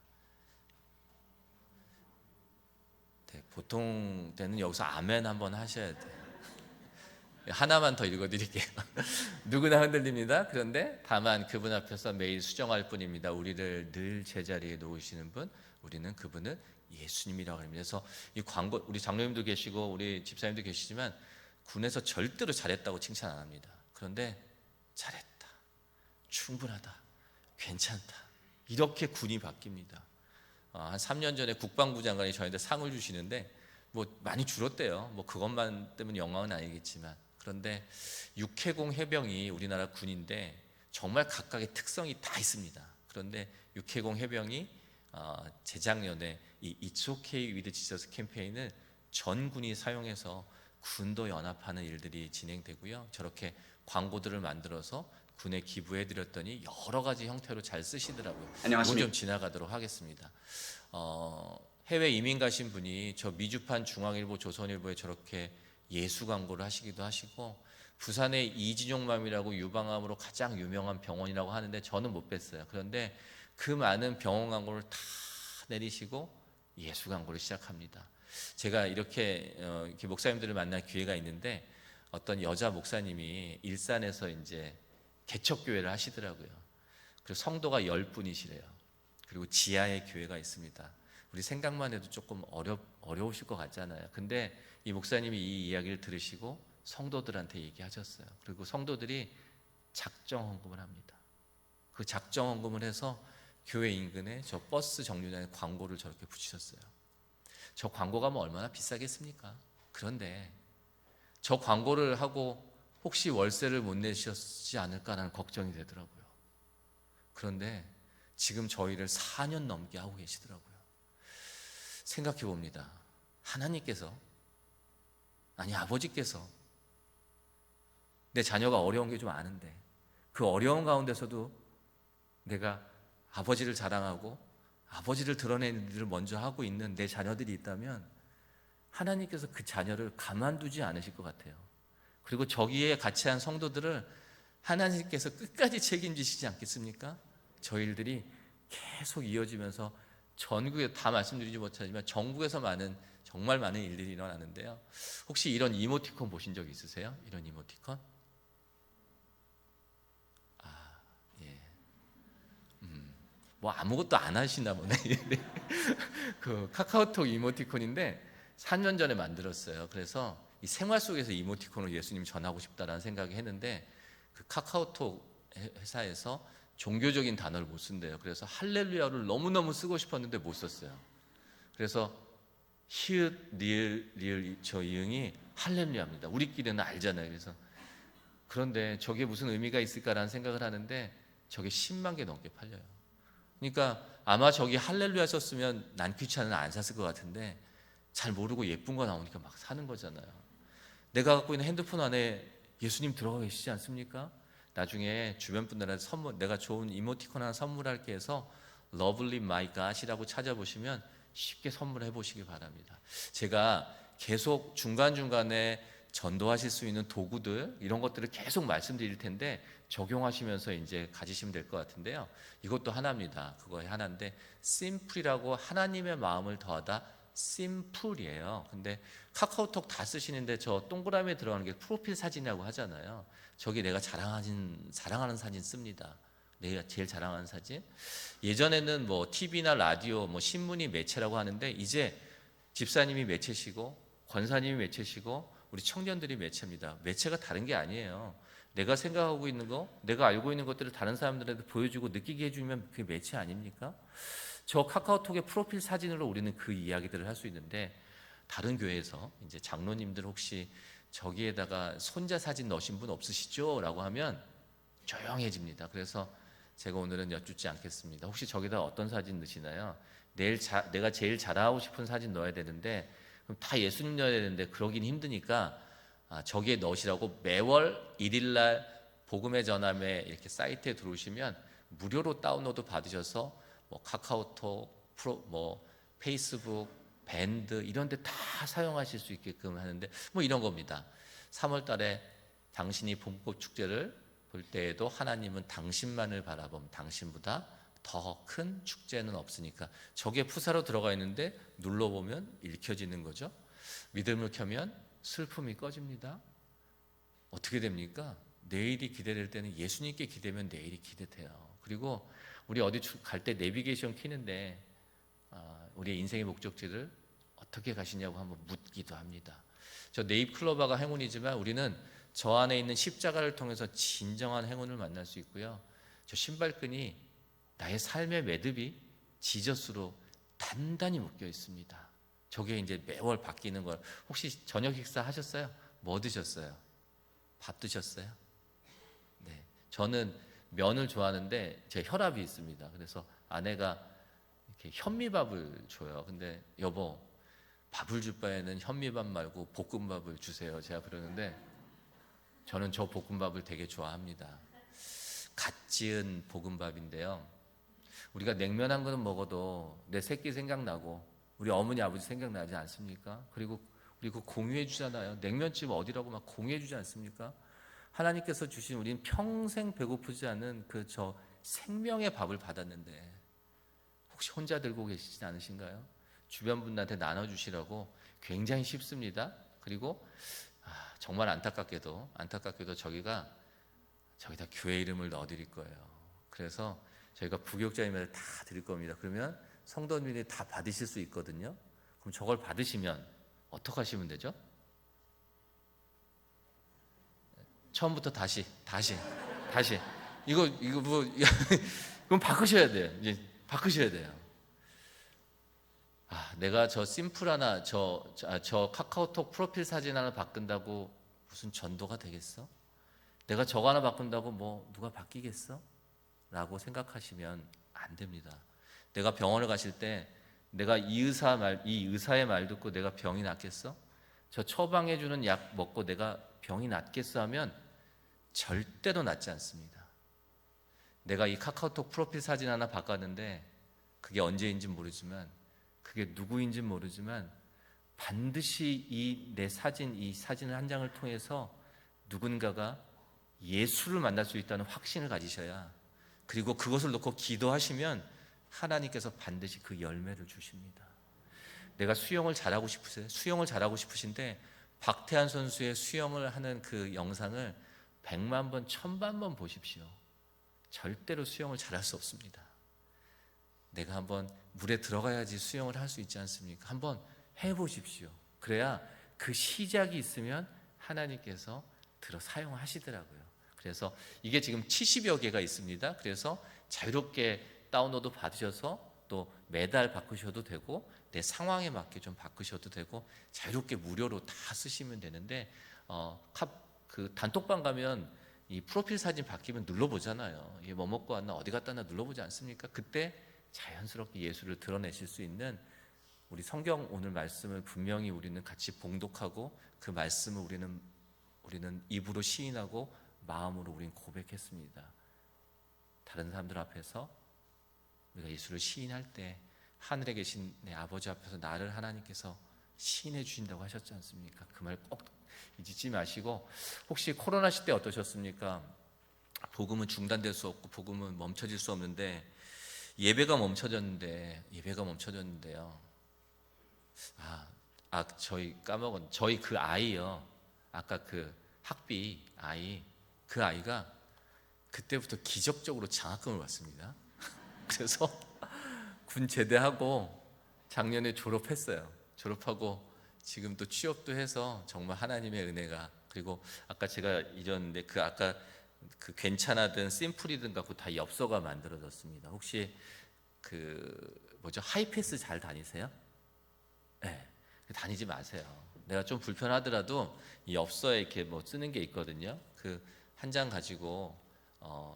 네, 보통 때는 여기서 아멘 한번 하셔야 돼요. 하나만 더 읽어드릴게요. 누구나 흔들립니다. 그런데 다만 그분 앞에서 매일 수정할 뿐입니다. 우리를 늘 제자리에 놓으시는 분, 우리는 그분을 예수님이라고 합니다. 그래서 이 광고, 우리 장로님도 계시고 우리 집사님도 계시지만 군에서 절대로 잘했다고 칭찬 안 합니다. 그런데 잘했다, 충분하다, 괜찮다, 이렇게 군이 바뀝니다. 한 3년 전에 국방부 장관이 저희한테 상을 주시는데 많이 줄었대요. 그것만 때문에 영광은 아니겠지만, 그런데 육해공 해병이 우리나라 군인데 정말 각각의 특성이 다 있습니다. 그런데 육해공 해병이 재작년에 이 It's okay with Jesus 캠페인을 전 군이 사용해서 군도 연합하는 일들이 진행되고요. 저렇게 광고들을 만들어서 군에 기부해드렸더니 여러 가지 형태로 잘 쓰시더라고요. 안녕하십니까. 좀 지나가도록 하겠습니다. 해외 이민 가신 분이 저 미주판 중앙일보, 조선일보에 저렇게 예수 광고를 하시기도 하시고, 부산의 이진용맘이라고 유방암으로 가장 유명한 병원이라고 하는데 저는 못 뵀어요. 그런데 그 많은 병원 광고를 다 내리시고 예수 광고를 시작합니다. 제가 이렇게 목사님들을 만날 기회가 있는데, 어떤 여자 목사님이 일산에서 이제 개척교회를 하시더라고요. 그리고 성도가 10분이시래요. 그리고 지하에 교회가 있습니다. 우리 생각만 해도 조금 어려우실 것 같잖아요. 근데 이 목사님이 이 이야기를 들으시고 성도들한테 얘기하셨어요. 그리고 성도들이 작정 헌금을 합니다. 그 작정 헌금을 해서 교회 인근에 저 버스 정류장에 광고를 저렇게 붙이셨어요. 저 광고가 뭐 얼마나 비싸겠습니까? 그런데 저 광고를 하고 혹시 월세를 못 내셨지 않을까라는 걱정이 되더라고요. 그런데 지금 저희를 4년 넘게 하고 계시더라고요. 생각해 봅니다. 하나님께서, 아니 아버지께서 내 자녀가 어려운 게 좀 아는데 그 어려운 가운데서도 내가 아버지를 자랑하고 아버지를 드러내는 일을 먼저 하고 있는 내 자녀들이 있다면 하나님께서 그 자녀를 가만두지 않으실 것 같아요. 그리고 저기에 같이 한 성도들을 하나님께서 끝까지 책임지시지 않겠습니까? 저 일들이 계속 이어지면서 전국에 다 말씀드리지 못하지만 전국에서 정말 많은 일들이 일어나는데요. 혹시 이런 이모티콘 보신 적 있으세요? 이런 이모티콘? 예. 뭐 아무것도 안 하시나 보네. 그 카카오톡 이모티콘인데 3년 전에 만들었어요. 그래서 이 생활 속에서 이모티콘을 예수님 전하고 싶다라는 생각이 했는데, 그 카카오톡 회사에서 종교적인 단어를 못 쓴대요. 그래서 할렐루야를 너무너무 쓰고 싶었는데 못 썼어요. 그래서 히읗, 리을 저 이응이 할렐루야입니다. 우리끼리는 알잖아요. 그런데 저게 무슨 의미가 있을까라는 생각을 하는데 저게 10만 개 넘게 팔려요. 그러니까 아마 저기 할렐루야 썼으면 난 귀찮으면 안 샀을 것 같은데, 잘 모르고 예쁜 거 나오니까 막 사는 거잖아요. 내가 갖고 있는 핸드폰 안에 예수님 들어가 계시지 않습니까? 나중에 주변 분들한테 선물, 내가 좋은 이모티콘 하나 선물할게 해서 러블리 마이 갓이라고 찾아보시면 쉽게 선물해 보시기 바랍니다. 제가 계속 중간중간에 전도하실 수 있는 도구들, 이런 것들을 계속 말씀드릴 텐데 적용하시면서 이제 가지시면 될 것 같은데요. 이것도 하나입니다. 그거 하나인데, 심플이라고 하나님의 마음을 더하다, 심플이에요. 근데 카카오톡 다 쓰시는데 저 동그라미에 들어가는 게 프로필 사진이라고 하잖아요. 저기 내가 자랑하는 사진 씁니다. 내가 제일 자랑하는 사진. 예전에는 뭐 TV나 라디오, 뭐 신문이 매체라고 하는데, 이제 집사님이 매체시고 권사님이 매체시고 우리 청년들이 매체입니다. 매체가 다른 게 아니에요. 내가 생각하고 있는 거, 내가 알고 있는 것들을 다른 사람들한테 보여주고 느끼게 해주면 그게 매체 아닙니까? 저 카카오톡의 프로필 사진으로 우리는 그 이야기들을 할 수 있는데, 다른 교회에서 이제 장로님들 혹시 저기에다가 손자 사진 넣으신 분 없으시죠? 라고 하면 조용해집니다. 그래서 제가 오늘은 여쭙지 않겠습니다. 혹시 저기다 어떤 사진 넣으시나요? 내가 제일 자랑하고 싶은 사진 넣어야 되는데, 그럼 다 예수님 넣어야 되는데 그러긴 힘드니까 저기에 넣으시라고 매월 1일날 복음의 전함에 이렇게 사이트에 들어오시면 무료로 다운로드 받으셔서 뭐 카카오톡, 뭐 페이스북, 밴드 이런 데 다 사용하실 수 있게끔 하는데, 뭐 이런 겁니다. 3월 달에 당신이 봄꽃 축제를 볼 때에도 하나님은 당신만을 바라보면 당신보다 더 큰 축제는 없으니까, 저게 푸사로 들어가 있는데 눌러보면 읽혀지는 거죠. 믿음을 켜면 슬픔이 꺼집니다. 어떻게 됩니까? 내일이 기대될 때는 예수님께 기대면 내일이 기대돼요. 그리고 우리 어디 갈 때 내비게이션 키는데 우리의 인생의 목적지를 어떻게 가시냐고 한번 묻기도 합니다. 저 네잎클로버가 행운이지만 우리는 저 안에 있는 십자가를 통해서 진정한 행운을 만날 수 있고요. 저 신발끈이 나의 삶의 매듭이 지저스로 단단히 묶여 있습니다. 저게 이제 매월 바뀌는 걸. 혹시 저녁 식사 하셨어요? 뭐 드셨어요? 밥 드셨어요? 네, 저는 면을 좋아하는데 제 혈압이 있습니다. 그래서 아내가 이렇게 현미밥을 줘요. 근데 여보, 밥을 줄 바에는 현미밥 말고 볶음밥을 주세요. 제가 그러는데 저는 저 볶음밥을 되게 좋아합니다. 갓 지은 볶음밥인데요. 우리가 냉면 한 그릇 먹어도 내 새끼 생각나고 우리 어머니 아버지 생각나지 않습니까? 그리고 우리 그 공유해 주잖아요. 냉면집 어디라고 막 공유해 주지 않습니까? 하나님께서 주신 우리는 평생 배고프지 않은 그 저 생명의 밥을 받았는데 혹시 혼자 들고 계시지 않으신가요? 주변 분들한테 나눠주시라고 굉장히 쉽습니다. 그리고 정말 안타깝게도 저기다 교회 이름을 넣어드릴 거예요. 그래서 저희가 부교육자님한테 다 드릴 겁니다. 그러면 성도님들이 다 받으실 수 있거든요. 그럼 저걸 받으시면 어떻게 하시면 되죠? 처음부터 다시 이거 뭐 그럼 바꾸셔야 돼요. 이제 바꾸셔야 돼요. 내가 저 심플 하나 저 카카오톡 프로필 사진 하나 바꾼다고 무슨 전도가 되겠어? 내가 저거 하나 바꾼다고 뭐 누가 바뀌겠어? 라고 생각하시면 안 됩니다. 내가 병원을 가실 때 내가 이 의사의 말 듣고 내가 병이 낫겠어? 저 처방해 주는 약 먹고 내가 병이 낫겠어 하면 절대로 낫지 않습니다. 내가 이 카카오톡 프로필 사진 하나 바꿨는데 그게 언제인지 모르지만 그게 누구인지 모르지만 반드시 이 사진 한 장을 통해서 누군가가 예수를 만날 수 있다는 확신을 가지셔야, 그리고 그것을 놓고 기도하시면 하나님께서 반드시 그 열매를 주십니다. 내가 수영을 잘하고 싶으세요? 수영을 잘하고 싶으신데 박태환 선수의 수영을 하는 그 영상을 100만 번, 1000만 번 보십시오. 절대로 수영을 잘할 수 없습니다. 내가 한번 물에 들어가야지 수영을 할 수 있지 않습니까? 한번 해보십시오. 그래야 그 시작이 있으면 하나님께서 사용하시더라고요. 그래서 이게 지금 70여 개가 있습니다. 그래서 자유롭게 다운로드 받으셔서 또 매달 바꾸셔도 되고 내 상황에 맞게 좀 바꾸셔도 되고 자유롭게 무료로 다 쓰시면 되는데 그 단톡방 가면 이 프로필 사진 바뀌면 눌러보잖아요. 이게 뭐 먹고 왔나 어디 갔다 왔나 눌러보지 않습니까? 그때 자연스럽게 예수를 드러내실 수 있는 우리 성경 오늘 말씀을 분명히 우리는 같이 봉독하고 그 말씀을 우리는 입으로 시인하고 마음으로 우리는 고백했습니다. 다른 사람들 앞에서 우리가 예수를 시인할 때 하늘에 계신 내 아버지 앞에서 나를 하나님께서 시인해 주신다고 하셨지 않습니까? 그 말 꼭 잊지 마시고, 혹시 코로나 시대 어떠셨습니까? 복음은 중단될 수 없고 복음은 멈춰질 수 없는데 예배가 멈춰졌는데요. 저희 까먹었는데 저희 그 아이요. 아까 그 학비 아이, 그 아이가 그때부터 기적적으로 장학금을 받습니다. 그래서 군 제대하고 작년에 졸업했어요. 졸업하고 지금 또 취업도 해서 정말 하나님의 은혜가, 그리고 아까 제가 잊었는데 아까 그 괜찮아든 심플이든 갖고 다 엽서가 만들어졌습니다. 혹시 하이패스 잘 다니세요? 네, 다니지 마세요. 내가 좀 불편하더라도 이 엽서에 이렇게 뭐 쓰는 게 있거든요. 그 한 장 가지고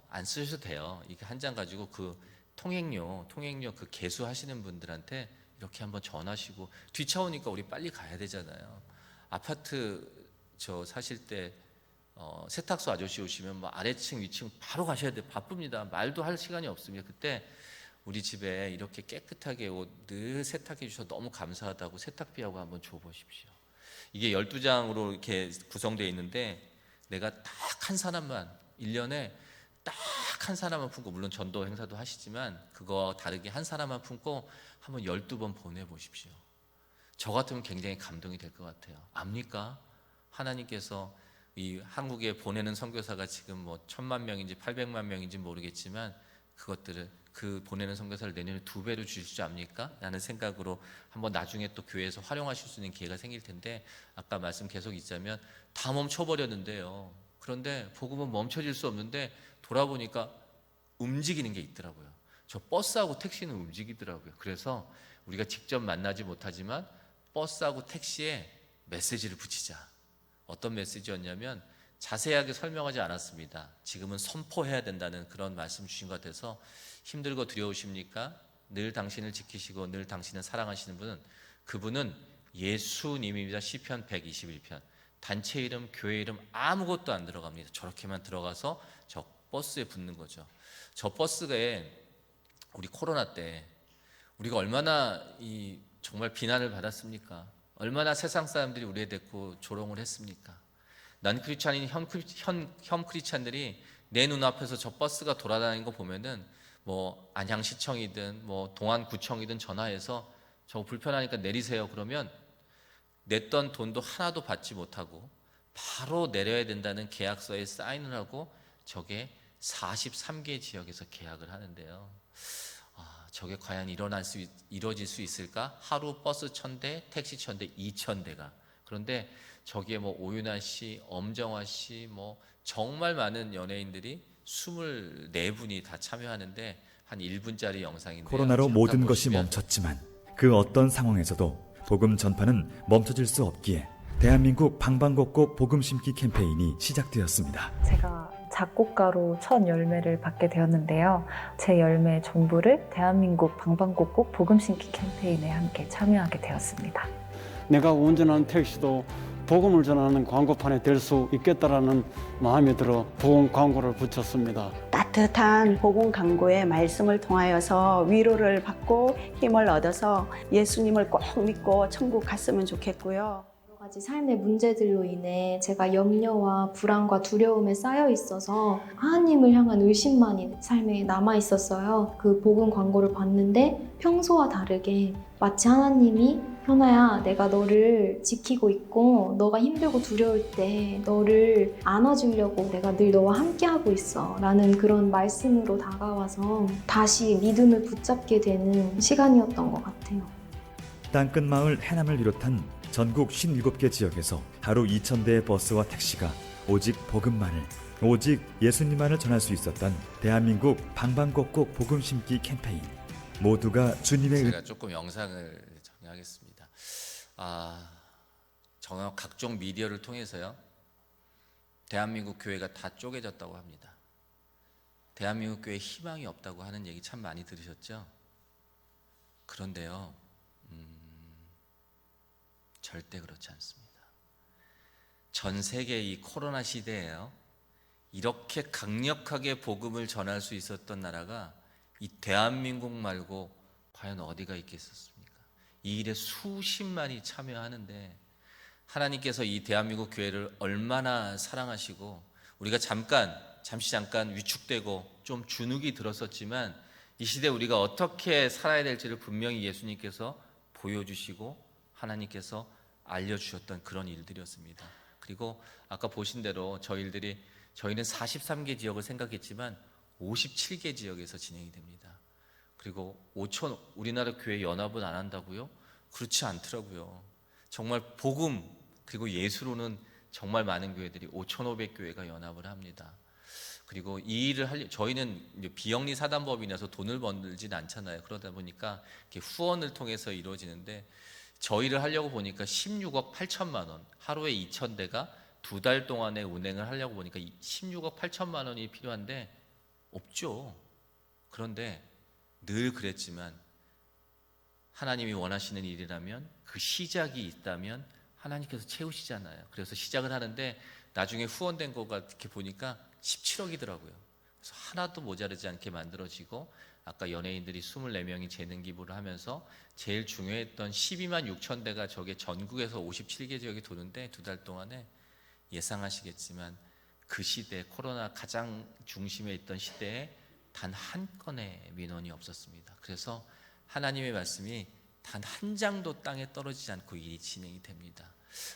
안 쓰셔도 돼요. 이게 한 장 가지고 그 통행료 그 개수하시는 분들한테 이렇게 한번 전하시고, 뒤차 오니까 우리 빨리 가야 되잖아요. 아파트 저 사실 때 세탁소 아저씨 오시면 뭐 아래층 위층 바로 가셔야 돼요. 바쁩니다. 말도 할 시간이 없습니다. 그때 우리 집에 이렇게 깨끗하게 옷 늘 세탁해 주셔서 너무 감사하다고 세탁비하고 한번 줘보십시오. 이게 12장으로 이렇게 구성되어 있는데 내가 딱 한 사람만 1년에 딱 한 사람만 품고, 물론 전도 행사도 하시지만 그거 다르게 한 사람만 품고 한번 12번 보내보십시오. 저 같으면 굉장히 감동이 될 것 같아요. 압니까? 하나님께서 이 한국에 보내는 선교사가 지금 뭐 1000만 명인지 800만 명인지 모르겠지만 그것들을 그 보내는 선교사를 내년에 2배로 주실 줄 압니까? 라는 생각으로 한번 나중에 또 교회에서 활용하실 수 있는 기회가 생길 텐데, 아까 말씀 계속 있자면 다 멈춰버렸는데요. 그런데 복음은 멈춰질 수 없는데 돌아보니까 움직이는 게 있더라고요. 저 버스하고 택시는 움직이더라고요. 그래서 우리가 직접 만나지 못하지만 버스하고 택시에 메시지를 붙이자. 어떤 메시지였냐면 자세하게 설명하지 않았습니다. 지금은 선포해야 된다는 그런 말씀 주신 것 같아서, 힘들고 두려우십니까? 늘 당신을 지키시고 늘 당신을 사랑하시는 분은, 그분은 예수님입니다. 시편 121편. 단체 이름, 교회 이름 아무것도 안 들어갑니다. 저렇게만 들어가서 저 버스에 붙는 거죠. 저 버스에 우리 코로나 때 우리가 얼마나 정말 비난을 받았습니까? 얼마나 세상 사람들이 우리에 대고 조롱을 했습니까? 난 크리스찬인 현 크리스찬들이 내 눈앞에서 저 버스가 돌아다니는 거 보면은 뭐 안양시청이든 뭐 동안구청이든 전화해서 저 불편하니까 내리세요 그러면 냈던 돈도 하나도 받지 못하고 바로 내려야 된다는 계약서에 사인을 하고 저게 43개 지역에서 계약을 하는데요. 저게 과연 이루어질 수 있을까? 하루 버스 1000대, 택시 1000대, 2000대가. 그런데 저기에 뭐 오윤아 씨, 엄정화 씨, 뭐 정말 많은 연예인들이 24분이 다 참여하는데 한 1분짜리 영상인데요. 코로나로 모든 것이 멈췄지만 그 어떤 상황에서도 복음 전파는 멈춰질 수 없기에 대한민국 방방곡곡 복음 심기 캠페인이 시작되었습니다. 제가 작곡가로 첫 열매를 받게 되었는데요. 제 열매의 전부를 대한민국 방방곡곡 복음 심기 캠페인에 함께 참여하게 되었습니다. 내가 운전하는 택시도 복음을 전하는 광고판에 될 수 있겠다라는 마음이 들어 복음 광고를 붙였습니다. 따뜻한 복음 광고의 말씀을 통하여서 위로를 받고 힘을 얻어서 예수님을 꼭 믿고 천국 갔으면 좋겠고요. 여러 가지 삶의 문제들로 인해 제가 염려와 불안과 두려움에 쌓여 있어서 하나님을 향한 의심만이 삶에 남아 있었어요. 그 복음 광고를 봤는데 평소와 다르게 마치 하나님이 현아야, 내가 너를 지키고 있고 너가 힘들고 두려울 때 너를 안아주려고 내가 늘 너와 함께하고 있어 라는 그런 말씀으로 다가와서 다시 믿음을 붙잡게 되는 시간이었던 것 같아요. 땅끝마을 해남을 비롯한 전국 57개 지역에서 하루 2000대의 버스와 택시가 오직 복음만을, 오직 예수님만을 전할 수 있었던 대한민국 방방곡곡 복음 심기 캠페인. 모두가 주님의 제가 조금 영상을 정리하겠습니다. 정말 각종 미디어를 통해서요, 대한민국 교회가 다 쪼개졌다고 합니다. 대한민국 교회에 희망이 없다고 하는 얘기 참 많이 들으셨죠? 그런데요, 절대 그렇지 않습니다. 전 세계 이 코로나 시대에요, 이렇게 강력하게 복음을 전할 수 있었던 나라가 이 대한민국 말고 과연 어디가 있겠습니까? 이 일에 수십만이 참여하는데 하나님께서 이 대한민국 교회를 얼마나 사랑하시고, 우리가 잠시 위축되고 좀 주눅이 들었었지만 이 시대 우리가 어떻게 살아야 될지를 분명히 예수님께서 보여주시고 하나님께서 알려주셨던 그런 일들이었습니다. 그리고 아까 보신 대로 저희는 43개 지역을 생각했지만 57개 지역에서 진행이 됩니다. 그리고 우리나라 교회 연합은 안 한다고요? 그렇지 않더라고요. 정말 복음 그리고 예수로는 정말 많은 교회들이 5,500교회가 연합을 합니다. 그리고 이 일을 저희는 비영리 사단법인이라서 돈을 벌진 않잖아요. 그러다 보니까 이렇게 후원을 통해서 이루어지는데, 저희를 하려고 보니까 16억 8천만 원, 하루에 2,000대가 2달 동안에 운행을 하려고 보니까 16억 8천만 원이 필요한데 없죠. 그런데 늘 그랬지만 하나님이 원하시는 일이라면, 그 시작이 있다면 하나님께서 채우시잖아요. 그래서 시작을 하는데 나중에 후원된 거가 이렇게 보니까 17억이더라고요. 그래서 하나도 모자르지 않게 만들어지고, 아까 연예인들이 24명이 재능 기부를 하면서 제일 중요했던 12만 6천 대가 저게 전국에서 57개 지역이 도는데 2달 동안에, 예상하시겠지만 그 시대, 코로나 가장 중심에 있던 시대에 단 한 건의 민원이 없었습니다. 그래서 하나님의 말씀이 단 한 장도 땅에 떨어지지 않고 일이 진행이 됩니다.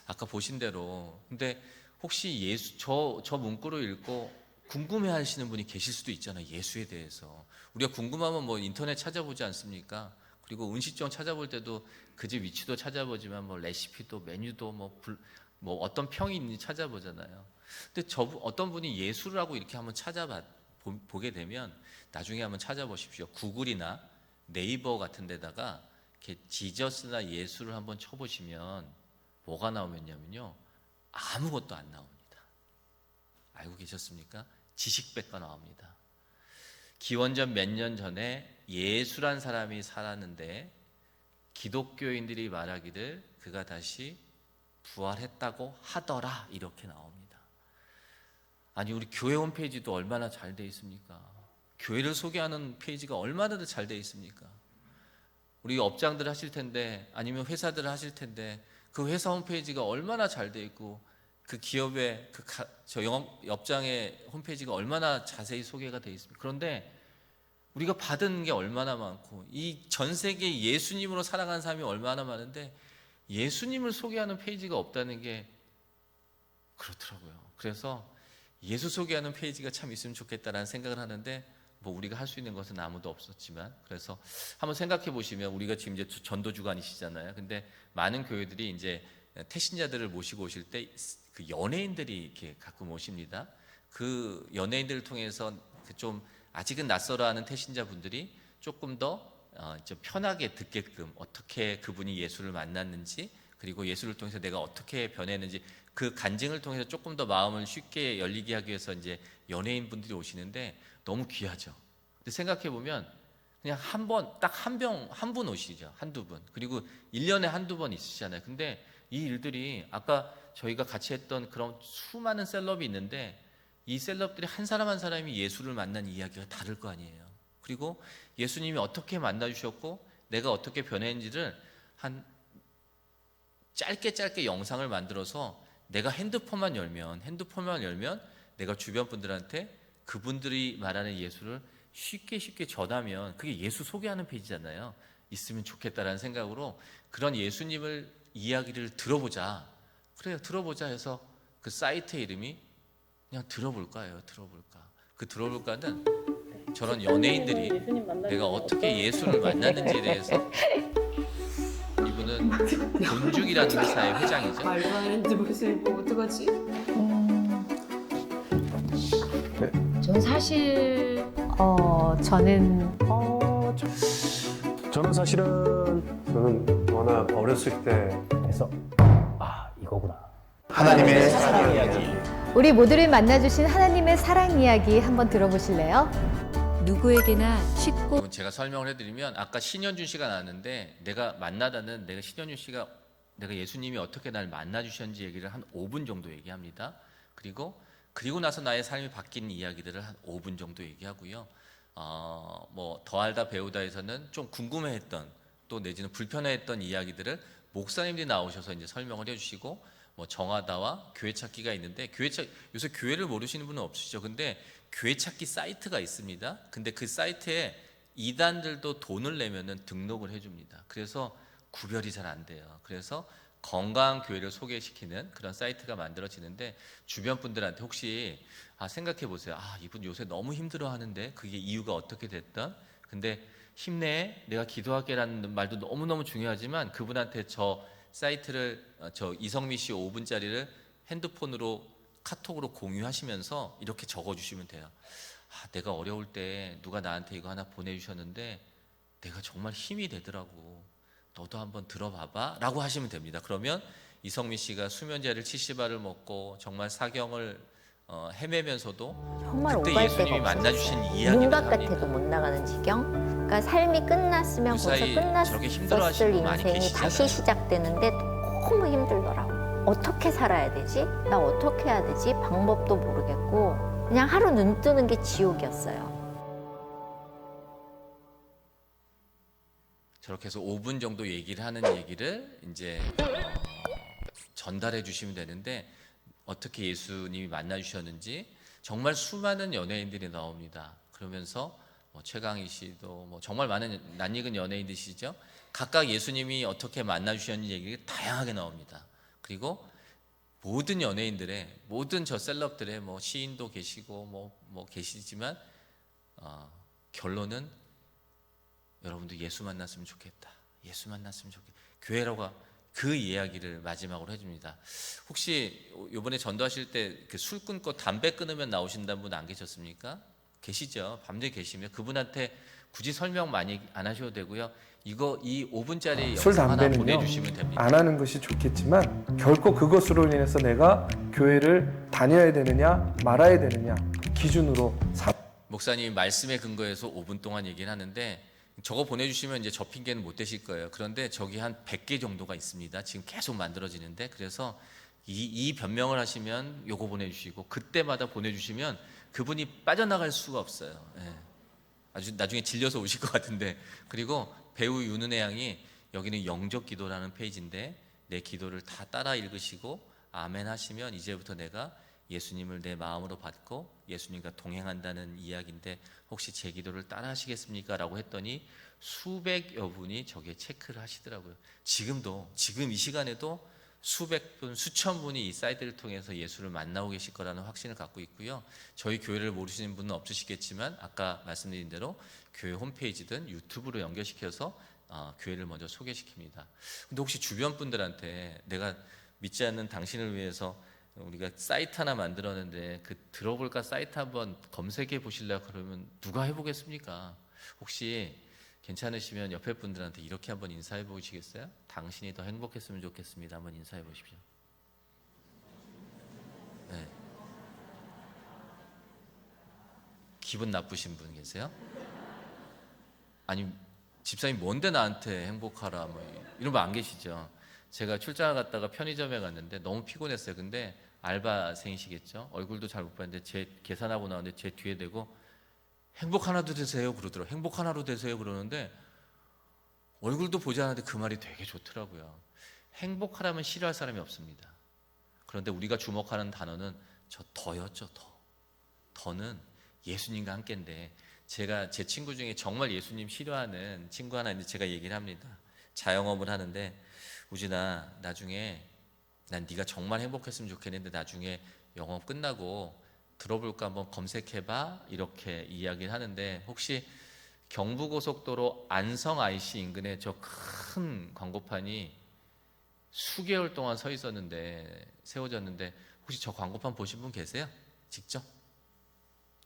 아까 보신 대로, 근데 혹시 저 문구를 읽고 궁금해 하시는 분이 계실 수도 있잖아요. 예수에 대해서 우리가 궁금하면 뭐 인터넷 찾아보지 않습니까? 그리고 음식점 찾아볼 때도 그 집 위치도 찾아보지만 뭐 레시피도 메뉴도 뭐 어떤 평이 있는지 찾아보잖아요. 근데 어떤 분이 예수라고 이렇게 한번 보게 되면 나중에 한번 찾아보십시오. 구글이나 네이버 같은 데다가 이렇게 지저스나 예수를 한번 쳐보시면 뭐가 나오면요, 아무것도 안 나옵니다. 알고 계셨습니까? 지식백과 나옵니다. 기원전 몇 년 전에 예수란 사람이 살았는데 기독교인들이 말하기를 그가 다시 부활했다고 하더라, 이렇게 나옵니다. 아니 우리 교회 홈페이지도 얼마나 잘 돼 있습니까? 교회를 소개하는 페이지가 얼마나 더 잘 돼 있습니까? 우리 업장들 하실 텐데 아니면 회사들 하실 텐데 그 회사 홈페이지가 얼마나 잘 돼 있고 그 기업의 저 업장의 홈페이지가 얼마나 자세히 소개가 돼 있습니까? 그런데 우리가 받은 게 얼마나 많고 이 전 세계 예수님으로 살아가는 사람이 얼마나 많은데 예수님을 소개하는 페이지가 없다는 게 그렇더라고요. 그래서 예수 소개하는 페이지가 참 있으면 좋겠다라는 생각을 하는데 뭐 우리가 할 수 있는 것은 아무도 없었지만 그래서 한번 생각해 보시면 우리가 지금 이제 전도 주간이시잖아요. 근데 많은 교회들이 이제 태신자들을 모시고 오실 때 그 연예인들이 이렇게 가끔 오십니다. 그 연예인들을 통해서 좀 아직은 낯설어하는 태신자분들이 조금 더 좀 편하게 듣게끔 어떻게 그분이 예수를 만났는지 그리고 예수를 통해서 내가 어떻게 변했는지 그 간증을 통해서 조금 더 마음을 쉽게 열리게 하기 위해서 이제 연예인분들이 오시는데 너무 귀하죠. 근데 생각해 보면 그냥 한 분 오시죠. 한두 분. 그리고 1년에 한두 번 있으시잖아요. 근데 이 일들이 아까 저희가 같이 했던 그런 수많은 셀럽이 있는데 이 셀럽들이 한 사람 한 사람이 예수를 만난 이야기가 다를 거 아니에요. 그리고 예수님이 어떻게 만나주셨고 내가 어떻게 변했는지를 한 짧게 영상을 만들어서 내가 핸드폰만 열면 내가 주변 분들한테 그분들이 말하는 예수를 쉽게 전하면 그게 예수 소개하는 페이지잖아요. 있으면 좋겠다라는 생각으로 그런 예수님을 이야기를 들어보자. 그래요. 들어보자 해서 그 사이트 이름이 그냥 들어볼까예요. 그 들어볼까는 저런 연예인들이 내가 어떻게 예수를 만났는지에 대해서 이분은 본죽이라는 회사의 회장이죠. 말도 안 했는데 무슨 뭐 어떡하지? 전 사실 저는 사실은 워낙 어렸을 때 해서 이거구나. 하나님의 사랑 이야기. 우리 모두를 만나주신 하나님의 사랑 이야기 한번 들어보실래요? 누구에게나 쉽고 제가 설명을 해드리면 아까 신현준 씨가 나왔는데 내가 신현준 씨가 내가 예수님이 어떻게 날 만나주셨는지 얘기를 한 5분 정도 얘기합니다. 그리고 나서 나의 삶이 바뀐 이야기들을 한 5분 정도 얘기하고요. 뭐 더 알다 배우다에서는 좀 궁금해했던 또 내지는 불편해했던 이야기들을 목사님들이 나오셔서 이제 설명을 해주시고 뭐 정하다와 교회 찾기가 있는데 요새 교회를 모르시는 분은 없으시죠? 근데 교회 찾기 사이트가 있습니다. 근데 그 사이트에 이단들도 돈을 내면은 등록을 해줍니다. 그래서 구별이 잘 안 돼요. 그래서 건강한 교회를 소개시키는 그런 사이트가 만들어지는데 주변 분들한테 혹시 생각해 보세요. 이분 요새 너무 힘들어하는데 그게 이유가 어떻게 됐던? 근데 힘내, 내가 기도할게라는 말도 너무너무 중요하지만 그분한테 저 사이트를 저 이성미 씨 5분짜리를 핸드폰으로 카톡으로 공유하시면서 이렇게 적어주시면 돼요. 내가 어려울 때 누가 나한테 이거 하나 보내주셨는데 내가 정말 힘이 되더라고. 너도 한번 들어봐봐 라고 하시면 됩니다. 그러면 이성미 씨가 수면제를 70알을 먹고 정말 사경을 헤매면서도 정말 그때 예수님이 만나주신 이야기를 눈 바깥에도 못 나가는 지경. 그러니까 삶이 끝났으면 벌써 끝났었을 인생이 다시 시작되는데 너무 힘들더라고. 어떻게 살아야 되지? 나 어떻게 해야 되지? 방법도 모르겠고 그냥 하루 눈 뜨는 게 지옥이었어요. 저렇게 해서 5분 정도 얘기를 하는 얘기를 이제 전달해 주시면 되는데 어떻게 예수님이 만나 주셨는지 정말 수많은 연예인들이 나옵니다. 그러면서 뭐 최강희 씨도 뭐 정말 많은 낯익은 연예인들이시죠. 각각 예수님이 어떻게 만나 주셨는지 얘기가 다양하게 나옵니다. 그리고 모든 연예인들의 모든 저 셀럽들의 뭐 시인도 계시고 뭐 계시지만 결론은 여러분도 예수 만났으면 좋겠다. 예수 만났으면 좋겠다. 교회라고 그 이야기를 마지막으로 해줍니다. 혹시 이번에 전도하실 때 술 끊고 담배 끊으면 나오신다는 분 안 계셨습니까? 계시죠. 밤새 계시면 그분한테 굳이 설명 많이 안 하셔도 되고요. 이 5분짜리 술 영상 하나 담배는요 보내주시면 됩니다. 안 하는 것이 좋겠지만 결코 그것으로 인해서 내가 교회를 다녀야 되느냐 말아야 되느냐 기준으로 목사님 말씀에 근거해서 5분 동안 얘기를 하는데 저거 보내주시면 이제 저 핑계는 못 대실 거예요. 그런데 저기 한 100개 정도가 있습니다. 지금 계속 만들어지는데 그래서 이 변명을 하시면 요거 보내주시고 그때마다 보내주시면 그분이 빠져나갈 수가 없어요. 예. 아주 나중에 질려서 오실 것 같은데. 그리고 배우 윤은혜 양이 여기는 영적 기도라는 페이지인데 내 기도를 다 따라 읽으시고 아멘 하시면 이제부터 내가 예수님을 내 마음으로 받고 예수님과 동행한다는 이야기인데 혹시 제 기도를 따라 하시겠습니까? 라고 했더니 수백여 분이 저기에 체크를 하시더라고요. 지금 이 시간에도 수백 분, 수천 분이 이 사이트를 통해서 예수를 만나고 계실 거라는 확신을 갖고 있고요. 저희 교회를 모르시는 분은 없으시겠지만 아까 말씀드린 대로 교회 홈페이지든 유튜브로 연결시켜서 교회를 먼저 소개시킵니다. 근데 혹시 주변 분들한테 내가 믿지 않는 당신을 위해서 우리가 사이트 하나 만들었는데 그 들어볼까 사이트 한번 검색해 보실래요? 그러면 누가 해보겠습니까? 혹시 괜찮으시면 옆에 분들한테 이렇게 한번 인사해 보시겠어요? 당신이 더 행복했으면 좋겠습니다. 한번 인사해 보십시오. 네. 기분 나쁘신 분 계세요? 아니 집사님 뭔데 나한테 행복하라 뭐 이런 분 안 계시죠? 제가 출장을 갔다가 편의점에 갔는데 너무 피곤했어요. 근데 알바생이시겠죠? 얼굴도 잘 못 봤는데 제 계산하고 나왔는데 제 뒤에 대고 행복 하나도 되세요 그러더라고요. 행복 하나로 되세요 그러는데 얼굴도 보지 않았는데 그 말이 되게 좋더라고요. 행복하라면 싫어할 사람이 없습니다. 그런데 우리가 주목하는 단어는 저 더였죠. 더는 예수님과 함께인데 제가 제 친구 중에 정말 예수님 싫어하는 친구 하나 있는데 제가 얘기를 합니다. 자영업을 하는데 우진아 나중에 난 네가 정말 행복했으면 좋겠는데 나중에 영업 끝나고 들어볼까 한번 검색해봐 이렇게 이야기를 하는데 혹시 경부고속도로 안성 IC 인근에 저 큰 광고판이 수개월 동안 서 있었는데 세워졌는데 혹시 저 광고판 보신 분 계세요? 직접?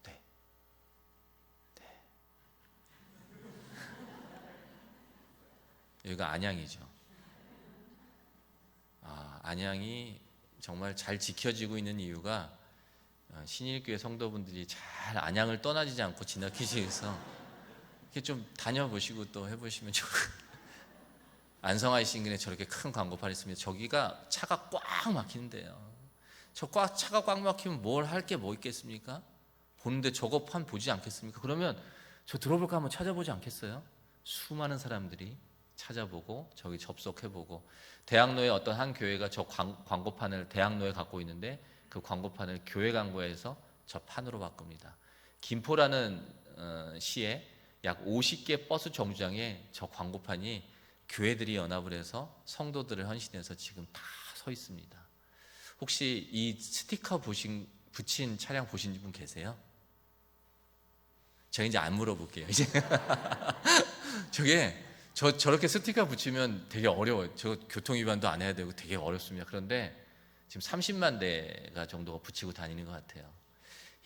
네. 여기가 안양이죠. 안양이 정말 잘 지켜지고 있는 이유가 신일교회 성도분들이 잘 안양을 떠나지 않고 지나치기 위해서 이렇게 좀 다녀보시고 또 해보시면 좋고 안성 IC 인근에 저렇게 큰 광고판 있습니다. 저기가 차가 꽉 막히는데요. 차가 꽉 막히면 뭘 할 게 뭐 있겠습니까? 보는데 저거 판 보지 않겠습니까? 그러면 저 들어볼까 한번 찾아보지 않겠어요? 수많은 사람들이 찾아보고 저기 접속해보고 대학로에 어떤 한 교회가 저 광고판을 대학로에 갖고 있는데 그 광고판을 교회 광고에서 저 판으로 바꿉니다. 김포라는 시에 약 50개 버스 정류장에 저 광고판이 교회들이 연합을 해서 성도들을 헌신해서 지금 다 서 있습니다. 혹시 이 스티커 붙인 차량 보신 분 계세요? 제가 이제 안 물어볼게요. 이제 저렇게 스티커 붙이면 되게 어려워요. 저 교통위반도 안 해야 되고 되게 어렵습니다. 그런데 지금 30만 대가 정도가 붙이고 다니는 것 같아요.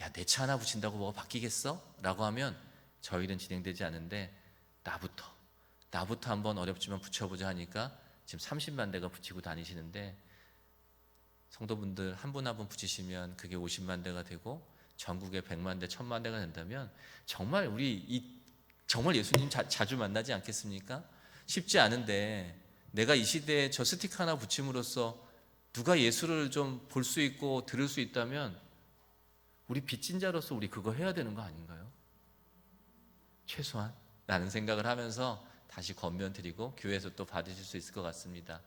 야, 내 차 하나 붙인다고 뭐가 바뀌겠어? 라고 하면 저희는 진행되지 않는데 나부터 한번 어렵지만 붙여보자 하니까 지금 30만 대가 붙이고 다니시는데 성도분들 한 분 한 분 붙이시면 그게 50만 대가 되고 전국에 100만 대, 1000만 대가 된다면 정말 정말 예수님 자주 만나지 않겠습니까? 쉽지 않은데 내가 이 시대에 저 스티커 하나 붙임으로써 누가 예수를 좀 볼 수 있고 들을 수 있다면 우리 빚진 자로서 우리 그거 해야 되는 거 아닌가요? 최소한 라는 생각을 하면서 다시 권면드리고 교회에서 또 받으실 수 있을 것 같습니다.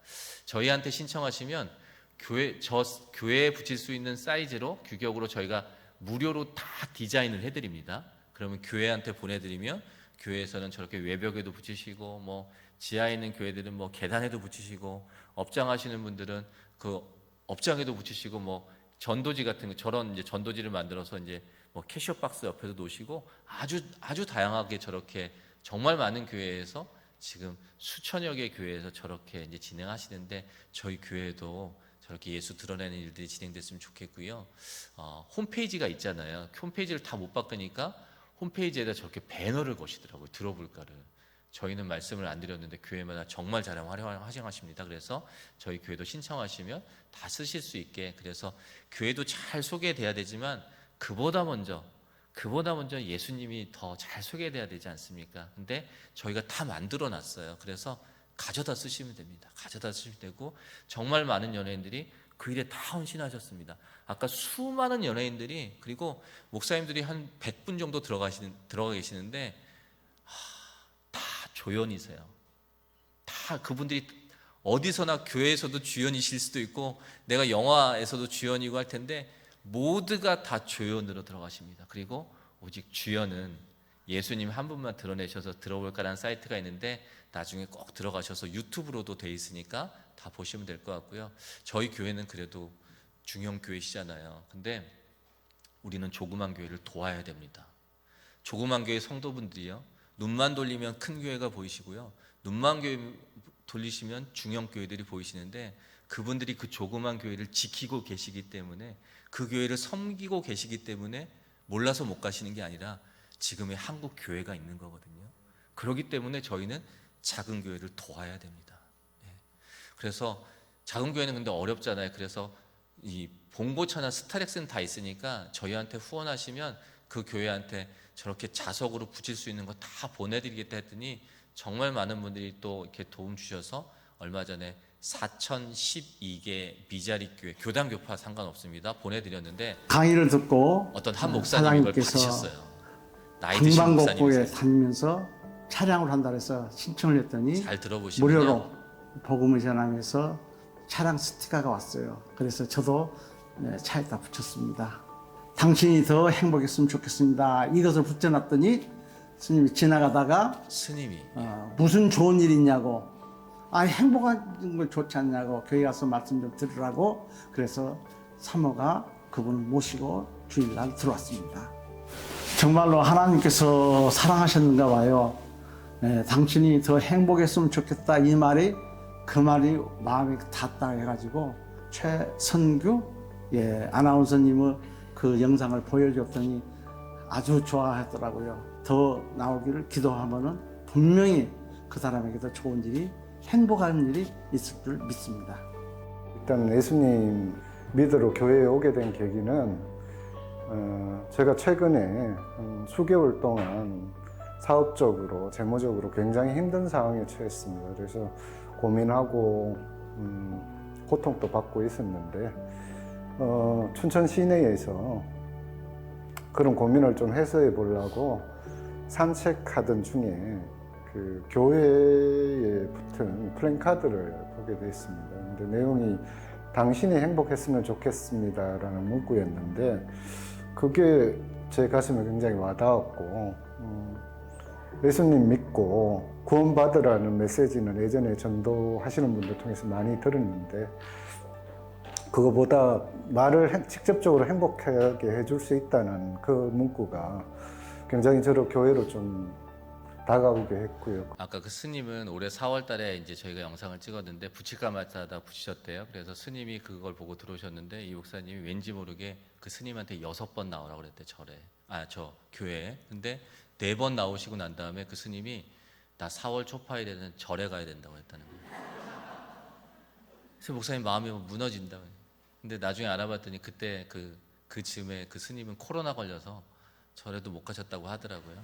저희한테 신청하시면 교회에 붙일 수 있는 사이즈로 규격으로 저희가 무료로 다 디자인을 해드립니다. 그러면 교회한테 보내드리면 교회에서는 저렇게 외벽에도 붙이시고 뭐 지하에 있는 교회들은 뭐 계단에도 붙이시고 업장 하시는 분들은 그 업장에도 붙이시고 뭐 전도지 같은 거 저런 이제 전도지를 만들어서 이제 뭐 캐시어 박스 옆에도 놓으시고 아주 다양하게 저렇게 정말 많은 교회에서 지금 수천여 개 교회에서 저렇게 이제 진행하시는데 저희 교회도 저렇게 예수 드러내는 일들이 진행됐으면 좋겠고요. 홈페이지가 있잖아요. 홈페이지를 다 못 바꾸니까 홈페이지에다 저렇게 배너를 거시더라고요. 들어볼까를. 저희는 말씀을 안 드렸는데 교회마다 정말 잘 활용하십니다. 그래서 저희 교회도 신청하시면 다 쓰실 수 있게 그래서 교회도 잘 소개돼야 되지만 그보다 먼저 예수님이 더 잘 소개돼야 되지 않습니까? 근데 저희가 다 만들어 놨어요. 그래서 가져다 쓰시면 됩니다. 가져다 쓰시면 되고 정말 많은 연예인들이 그 일에 다 헌신하셨습니다. 아까 수많은 연예인들이 그리고 목사님들이 한 100분 정도 들어가 계시는데 다 조연이세요. 다 그분들이 어디서나 교회에서도 주연이실 수도 있고 내가 영화에서도 주연이고 할 텐데 모두가 다 조연으로 들어가십니다. 그리고 오직 주연은 예수님 한 분만 드러내셔서 들어볼까라는 사이트가 있는데 나중에 꼭 들어가셔서 유튜브로도 돼 있으니까 다 보시면 될 것 같고요. 저희 교회는 그래도 중형 교회시잖아요. 근데 우리는 조그만 교회를 도와야 됩니다. 조그만 교회 성도분들이요, 눈만 돌리면 큰 교회가 보이시고요, 눈만 돌리시면 중형 교회들이 보이시는데 그분들이 그 조그만 교회를 지키고 계시기 때문에 그 교회를 섬기고 계시기 때문에 몰라서 못 가시는 게 아니라 지금의 한국 교회가 있는 거거든요. 그렇기 때문에 저희는 작은 교회를 도와야 됩니다. 그래서 작은 교회는 근데 어렵잖아요. 그래서 이 봉고차나 스타렉스는 다 있으니까 저희한테 후원하시면 그 교회한테 저렇게 자석으로 붙일 수 있는 거 다 보내드리겠다 했더니 정말 많은 분들이 또 이렇게 도움 주셔서 얼마 전에 4012개 미자리 교회, 교단 교파 상관없습니다, 보내드렸는데 강의를 듣고 어떤 한 목사님이 이걸 받으셨어요. 나이 드신 방방곡곡에 목사님이세요. 다니면서 차량을 한다 해서 신청을 했더니 잘 들어보시면요, 무료로 복음을 전하면서 차량 스티커가 왔어요. 그래서 저도 차에다 붙였습니다. 당신이 더 행복했으면 좋겠습니다. 이것을 붙여놨더니 스님이 지나가다가 스님이 무슨 좋은 일 있냐고, 행복한 걸 좋지 않냐고, 교회 가서 말씀 좀 들으라고, 그래서 사모가 그분을 모시고 주일날 들어왔습니다. 정말로 하나님께서 사랑하셨는가 봐요. 당신이 더 행복했으면 좋겠다, 이 말이 그 말이 마음에 닿다 해가지고 최선규 아나운서님의 그 영상을 보여줬더니 아주 좋아하더라고요. 더 나오기를 기도하면은 분명히 그 사람에게도 좋은 일이, 행복한 일이 있을 줄 믿습니다. 일단 예수님 믿으러 교회에 오게 된 계기는 제가 최근에 수개월 동안 사업적으로, 재무적으로 굉장히 힘든 상황에 처했습니다. 그래서 고민하고 고통도 받고 있었는데 춘천 시내에서 그런 고민을 좀 해소해 보려고 산책하던 중에 그 교회에 붙은 플랜카드를 보게 됐습니다. 근데 내용이 당신이 행복했으면 좋겠습니다라는 문구였는데 그게 제 가슴에 굉장히 와닿았고, 예수님 믿고 구원받으라는 메시지는 예전에 전도하시는 분들 통해서 많이 들었는데 그거보다 말을 직접적으로 행복하게 해줄 수 있다는 그 문구가 굉장히 저를 교회로 좀 다가오게 했고요. 아까 그 스님은 올해 4월 달에 이제 저희가 영상을 찍었는데 붙일까 말까 붙이셨대요. 그래서 스님이 그걸 보고 들어오셨는데 이 목사님이 왠지 모르게 그 스님한테 6번 나오라고 그랬대, 저 교회에. 근데 4번 나오시고 난 다음에 그 스님이 나 4월 초파일에는 절에 가야 된다고 했다는 거예요. 그래서 목사님 마음이 무너진다고. 근데 나중에 알아봤더니 그때 그 즈음에 그 스님은 코로나 걸려서 절에도 못 가셨다고 하더라고요.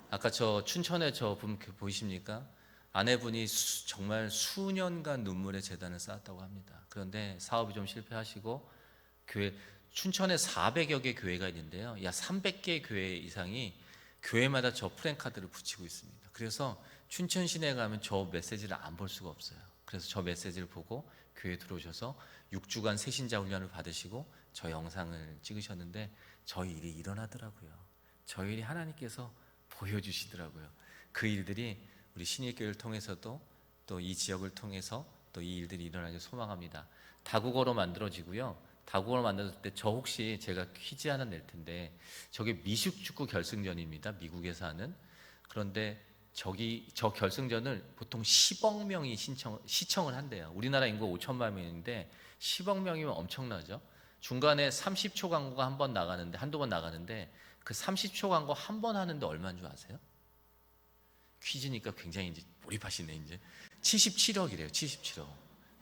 아까 저 춘천에 저 분 보이십니까? 아내분이 정말 수년간 눈물의 재단을 쌓았다고 합니다. 그런데 사업이 좀 실패하시고 교회, 춘천에 400여 개 교회가 있는데요, 약 300개 교회 이상이 교회마다 저 플랜카드를 붙이고 있습니다. 그래서 춘천 시내에 가면 저 메시지를 안 볼 수가 없어요. 그래서 저 메시지를 보고 교회에 들어오셔서 6주간 새신자 훈련을 받으시고 저 영상을 찍으셨는데 저희 일이 일어나더라고요. 저희 일이 하나님께서 보여주시더라고요. 그 일들이 우리 신일교회를 통해서도 또 이 지역을 통해서 또 이 일들이 일어나길 소망합니다. 다국어로 만들어지고요. 다국어로 만들어질 때 저 혹시 제가 퀴즈 하나 낼 텐데, 저게 미식축구 결승전입니다. 미국에서 하는. 그런데 저 결승전을 보통 10억 명이 시청을 한대요. 우리나라 인구 5천만 명인데 10억 명이면 엄청나죠. 중간에 30초 광고가 한두 번 나가는데 그 30초 광고 한 번 하는데 얼마인 줄 아세요? 퀴즈니까 굉장히 이제 몰입하시네. 이제 77억이래요. 77억.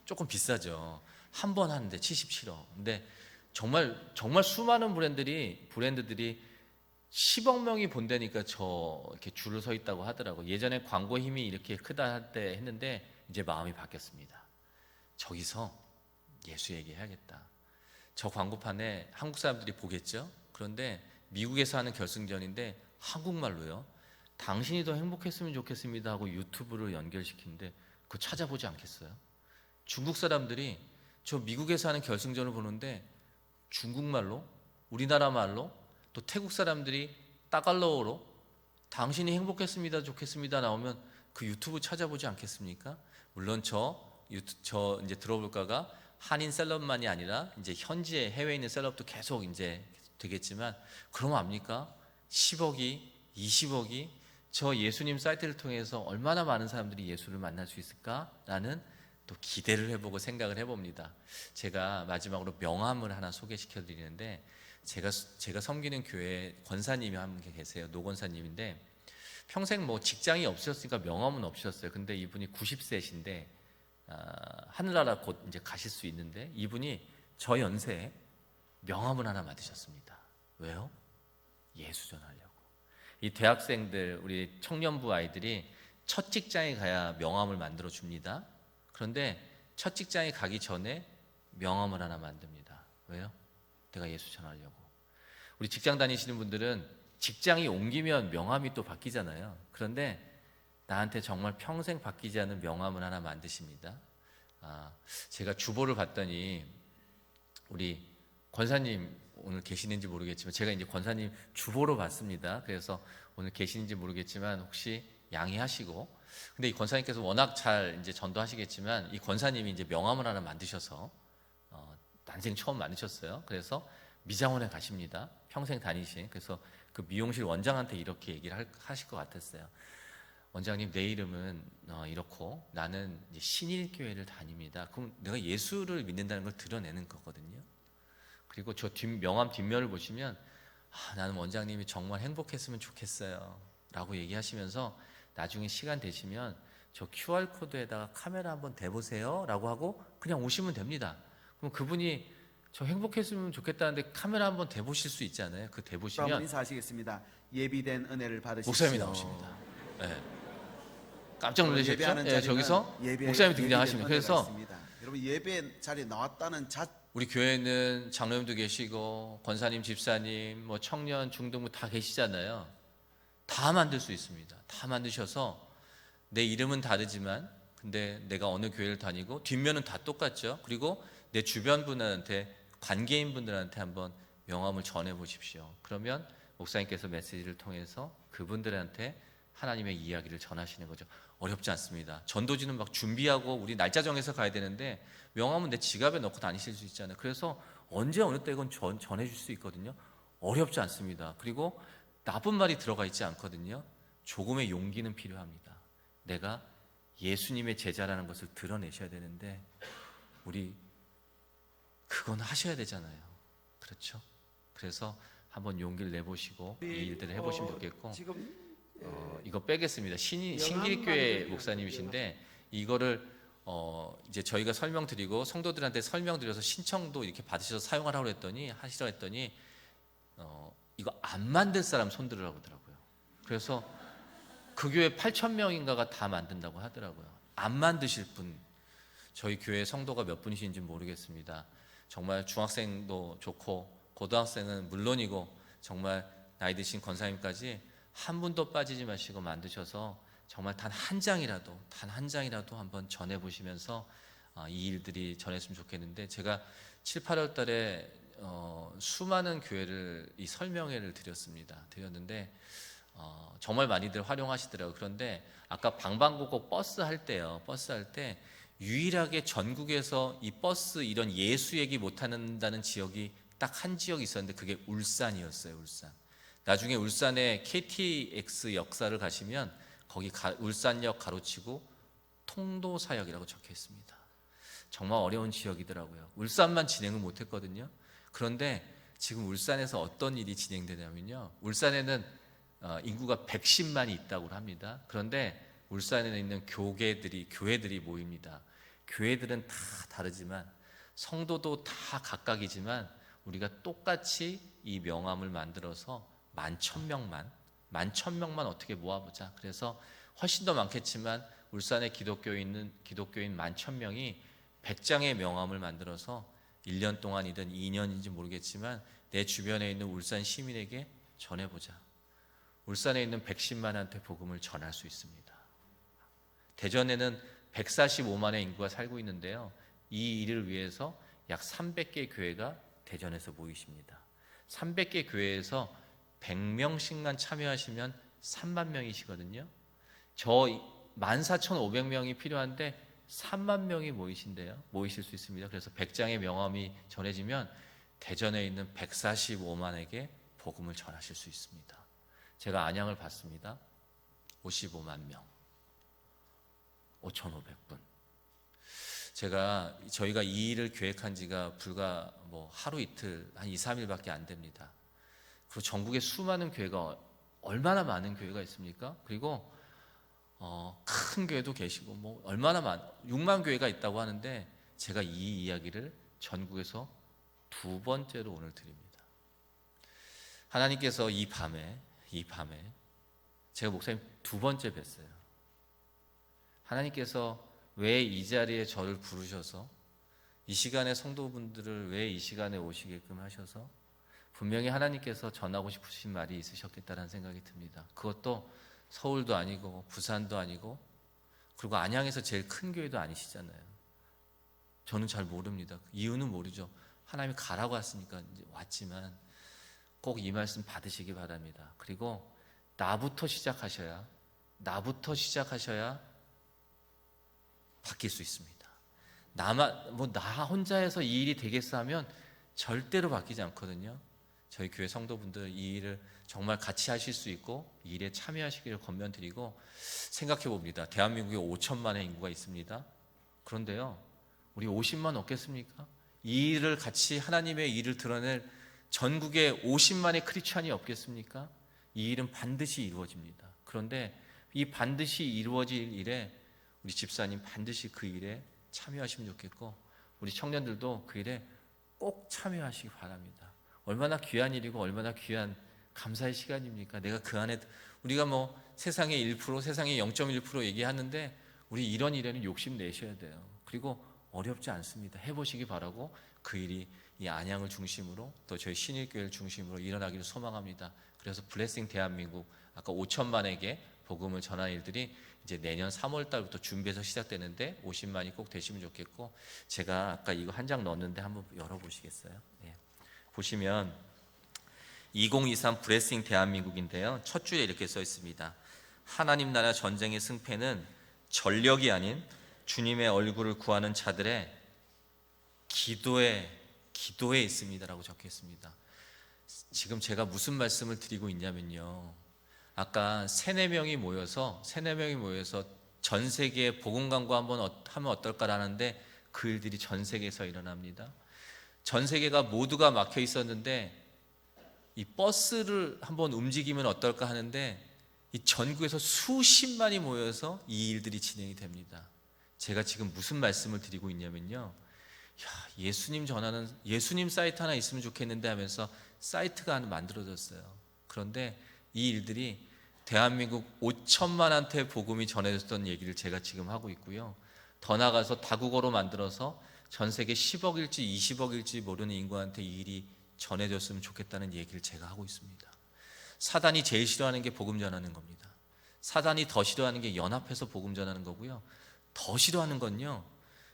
조금 비싸죠. 한 번 하는데 77억. 근데 정말 수많은 브랜드들이 10억 명이 본다니까 저 이렇게 줄을 서 있다고 하더라고. 예전에 광고 힘이 이렇게 크다 할 때 했는데 이제 마음이 바뀌었습니다. 저기서 예수 얘기해야겠다. 저 광고판에 한국 사람들이 보겠죠. 그런데 미국에서 하는 결승전인데 한국말로요. 당신이 더 행복했으면 좋겠습니다 하고 유튜브를 연결시키는데 그거 찾아보지 않겠어요? 중국 사람들이 저 미국에서 하는 결승전을 보는데 중국말로, 우리나라 말로, 또 태국 사람들이 따갈로어로 당신이 행복했습니다 좋겠습니다 나오면 그 유튜브 찾아보지 않겠습니까? 물론 저 이제 들어볼까가 한인 셀럽만이 아니라 이제 현지에 해외에 있는 셀럽도 계속 이제 되겠지만 그러면 압니까? 10억이 20억이 저 예수님 사이트를 통해서 얼마나 많은 사람들이 예수를 만날 수 있을까라는 또 기대를 해보고 생각을 해봅니다. 제가 마지막으로 명함을 하나 소개시켜 드리는데 제가 섬기는 교회 권사님이 한 분 계세요. 노 권사님인데 평생 뭐 직장이 없으셨으니까 명함은 없으셨어요. 근데 이분이 90세신데 하늘나라 곧 이제 가실 수 있는데 이분이 저 연세에 명함을 하나 만드셨습니다. 왜요? 예수 전하려고. 이 대학생들, 우리 청년부 아이들이 첫 직장에 가야 명함을 만들어 줍니다. 그런데 첫 직장에 가기 전에 명함을 하나 만듭니다. 왜요? 내가 예수 전하려고. 우리 직장 다니시는 분들은 직장이 옮기면 명함이 또 바뀌잖아요. 그런데 나한테 정말 평생 바뀌지 않는 명함을 하나 만드십니다. 제가 주보를 봤더니 우리 권사님 오늘 계시는지 모르겠지만 제가 이제 권사님 주보로 봤습니다. 그래서 오늘 계시는지 모르겠지만 혹시 양해하시고, 근데 이 권사님께서 워낙 잘 이제 전도하시겠지만 이 권사님이 이제 명함을 하나 만드셔서 난생 처음 만드셨어요. 그래서 미장원에 가십니다. 평생 다니신. 그래서 그 미용실 원장한테 이렇게 얘기를 하실 것 같았어요. 원장님, 내 이름은 이렇고 나는 이제 신일교회를 다닙니다. 그럼 내가 예수를 믿는다는 걸 드러내는 거거든요. 그리고 저 명함 뒷면을 보시면 나는 원장님이 정말 행복했으면 좋겠어요 라고 얘기하시면서 나중에 시간 되시면 저 QR코드에다가 카메라 한번 대보세요 라고 하고 그냥 오시면 됩니다. 그럼 그분이 저 행복했으면 좋겠다는데 카메라 한번 대보실 수 있잖아요. 그 대보시면 인사하시겠습니다. 예비된 은혜를 받으십시오. 목사님이 나오십니다. 네. 깜짝 놀라셨죠? 네, 저기서 목사님이 등장하십니다. 그래서 여러분 예배 자리에 나왔다는 우리 교회는 장로님도 계시고 권사님, 집사님, 뭐 청년, 중등부 다 계시잖아요. 다 만들 수 있습니다. 다 만드셔서 내 이름은 다르지만 근데 내가 어느 교회를 다니고 뒷면은 다 똑같죠. 그리고 내 주변 분들한테, 관계인 분들한테 한번 명함을 전해 보십시오. 그러면 목사님께서 메시지를 통해서 그분들한테 하나님의 이야기를 전하시는 거죠. 어렵지 않습니다. 전도지는 막 준비하고 우리 날짜 정해서 가야 되는데 명함은 내 지갑에 넣고 다니실 수 있잖아요. 그래서 언제 어느 때 이건 전해줄 수 있거든요. 어렵지 않습니다. 그리고 나쁜 말이 들어가 있지 않거든요. 조금의 용기는 필요합니다. 내가 예수님의 제자라는 것을 드러내셔야 되는데 우리 그건 하셔야 되잖아요. 그렇죠? 그래서 한번 용기를 내보시고 이 일들을 해보시면 좋겠고 이거 빼겠습니다. 신길교회 목사님이신데 이거를 이제 저희가 설명드리고 성도들한테 설명드려서 신청도 이렇게 받으셔서 사용하라고 하시라고 했더니 이거 안 만들 사람 손들으라고 하더라고요. 그래서 그 교회 8,000명인가가 다 만든다고 하더라고요. 안 만드실 분, 저희 교회 성도가 몇 분이신지 모르겠습니다. 정말 중학생도 좋고 고등학생은 물론이고 정말 나이 드신 권사님까지 한 분도 빠지지 마시고 만드셔서 정말 단 한 장이라도 한번 전해보시면서 이 일들이 전했으면 좋겠는데 제가 7, 8월 달에 수많은 교회를 이 설명회를 드렸는데 정말 많이들 활용하시더라고요. 그런데 아까 방방곡곡 버스 할 때 유일하게 전국에서 이 버스 이런 예수 얘기 못한다는 지역이 딱 한 지역이 있었는데 그게 울산이었어요. 울산. 나중에 울산의 KTX 역사를 가시면 거기 울산역 가로치고 통도사역이라고 적혀 있습니다. 정말 어려운 지역이더라고요. 울산만 진행을 못했거든요. 그런데 지금 울산에서 어떤 일이 진행되냐면요. 울산에는 인구가 110만이 있다고 합니다. 그런데 울산에 있는 교회들이 모입니다. 교회들은 다 다르지만 성도도 다 각각이지만 우리가 똑같이 이 명함을 만들어서 11,000명만 어떻게 모아보자. 그래서 훨씬 더 많겠지만 울산에 기독교인 11,000명이 100장의 명함을 만들어서 1년 동안이든 2년인지 모르겠지만 내 주변에 있는 울산 시민에게 전해보자. 울산에 있는 110만한테 복음을 전할 수 있습니다. 대전에는 145만의 인구가 살고 있는데요. 이 일을 위해서 약 300개 교회가 대전에서 모이십니다. 300개 교회에서 100명씩만 참여하시면 3만 명이시거든요. 저 14,500명이 필요한데 3만 명이 모이실 수 있습니다. 그래서 100장의 명함이 전해지면 대전에 있는 145만에게 복음을 전하실 수 있습니다. 제가 안양을 봤습니다. 55만 명, 5,500분. 저희가 이 일을 계획한 지가 불과 하루 이틀, 한 2, 3일밖에 안 됩니다. 그리고 전국에 수많은 교회가, 얼마나 많은 교회가 있습니까? 그리고 큰 교회도 계시고 얼마나 6만 교회가 있다고 하는데, 제가 이 이야기를 전국에서 2번째로 오늘 드립니다. 하나님께서 이 밤에 제가 목사님 2번째 뵀어요. 하나님께서 왜 이 자리에 저를 부르셔서 이 시간에 성도분들을 왜 이 시간에 오시게끔 하셔서 분명히 하나님께서 전하고 싶으신 말이 있으셨겠다는 생각이 듭니다. 그것도 서울도 아니고 부산도 아니고 그리고 안양에서 제일 큰 교회도 아니시잖아요. 저는 잘 모릅니다. 이유는 모르죠. 하나님이 가라고 했으니까 이제 왔지만 꼭 이 말씀 받으시기 바랍니다. 그리고 나부터 시작하셔야 바뀔 수 있습니다. 나 혼자 해서 이 일이 되겠어 하면 절대로 바뀌지 않거든요. 저희 교회 성도분들 이 일을 정말 같이 하실 수 있고 이 일에 참여하시기를 권면드리고, 생각해 봅니다. 대한민국에 5천만의 인구가 있습니다. 그런데요, 우리 50만 없겠습니까? 이 일을 같이 하나님의 일을 드러낼 전국에 50만의 크리스찬이 없겠습니까? 이 일은 반드시 이루어집니다. 그런데 이 반드시 이루어질 일에 우리 집사님 반드시 그 일에 참여하시면 좋겠고, 우리 청년들도 그 일에 꼭 참여하시기 바랍니다. 얼마나 귀한 일이고 얼마나 귀한 감사의 시간입니까? 내가 그 안에, 우리가 세상의 1%, 세상의 0.1% 얘기하는데 우리 이런 일에는 욕심 내셔야 돼요. 그리고 어렵지 않습니다. 해보시기 바라고, 그 일이 이 안양을 중심으로 또 저희 신일교회를 중심으로 일어나기를 소망합니다. 그래서 블레싱 대한민국, 아까 5천만에게 복음을 전하는 일들이 이제 내년 3월 달부터 준비해서 시작되는데 50만이 꼭 되시면 좋겠고, 제가 아까 이거 한 장 넣었는데 한번 열어보시겠어요? 네. 보시면 2023 블레싱 대한민국인데요. 첫 줄에 이렇게 써 있습니다. 하나님 나라 전쟁의 승패는 전력이 아닌 주님의 얼굴을 구하는 자들의 기도에 있습니다라고 적혀 있습니다. 지금 제가 무슨 말씀을 드리고 있냐면요, 아까 3-4명이 모여서 전 세계에 복음 광고 한번 하면 어떨까라는데 그 일들이 전 세계에서 일어납니다. 전 세계가 모두가 막혀 있었는데 이 버스를 한번 움직이면 어떨까 하는데 이 전국에서 수십만이 모여서 이 일들이 진행이 됩니다. 제가 지금 무슨 말씀을 드리고 있냐면요, 예수님 전하는 예수님 사이트 하나 있으면 좋겠는데 하면서 사이트가 하나 만들어졌어요. 그런데 이 일들이 대한민국 5천만한테 복음이 전해졌던 얘기를 제가 지금 하고 있고요. 더 나아가서 다국어로 만들어서 전 세계 10억일지 20억일지 모르는 인구한테 이 일이 전해졌으면 좋겠다는 얘기를 제가 하고 있습니다. 사단이 제일 싫어하는 게 복음 전하는 겁니다. 사단이 더 싫어하는 게 연합해서 복음 전하는 거고요. 더 싫어하는 건요,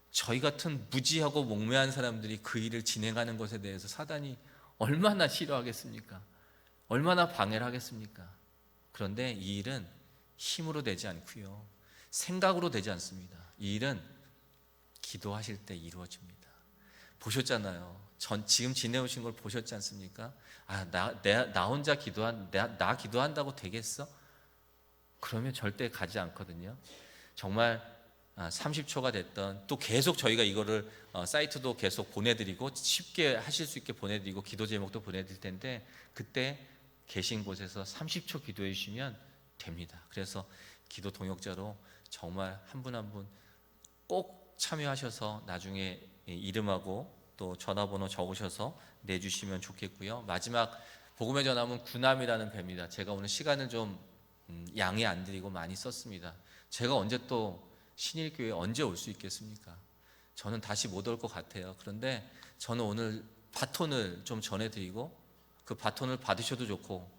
저희 같은 무지하고 몽매한 사람들이 그 일을 진행하는 것에 대해서 사단이 얼마나 싫어하겠습니까? 얼마나 방해를 하겠습니까? 그런데 이 일은 힘으로 되지 않고요, 생각으로 되지 않습니다. 이 일은 기도하실 때 이루어집니다. 보셨잖아요. 지금 지내오신 걸 보셨지 않습니까? 나 혼자 나 기도한다고 되겠어? 그러면 절대 가지 않거든요. 정말 30초가 됐던, 또 계속 저희가 이거를 사이트도 계속 보내드리고 쉽게 하실 수 있게 보내드리고 기도 제목도 보내드릴 텐데, 그때 계신 곳에서 30초 기도해 주시면 됩니다. 그래서 기도 동역자로 정말 한 분 한 분 꼭 참여하셔서 나중에 이름하고 또 전화번호 적으셔서 내주시면 좋겠고요. 마지막 복음의 전함은 구남이라는 배입니다. 제가 오늘 시간을 좀 양해 안 드리고 많이 썼습니다. 제가 언제 또 신일교회 언제 올 수 있겠습니까? 저는 다시 못 올 것 같아요. 그런데 저는 오늘 바톤을 좀 전해드리고 그 바톤을 받으셔도 좋고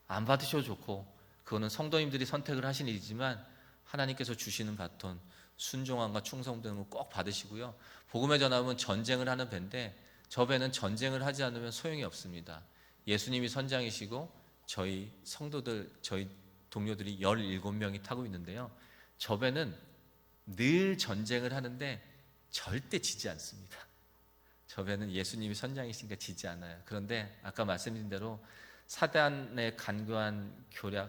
안 받으셔도 좋고 그거는 성도님들이 선택을 하신 일이지만 하나님께서 주시는 바톤 순종함과 충성됨을 꼭 받으시고요. 복음의 전함은 전쟁을 하는 배인데 저 배는 전쟁을 하지 않으면 소용이 없습니다. 예수님이 선장이시고 저희 성도들, 저희 동료들이 17명이 타고 있는데요. 저 배는 늘 전쟁을 하는데 절대 지지 않습니다. 저 배는 예수님이 선장이시니까 지지 않아요. 그런데 아까 말씀드린 대로 사단의 간교한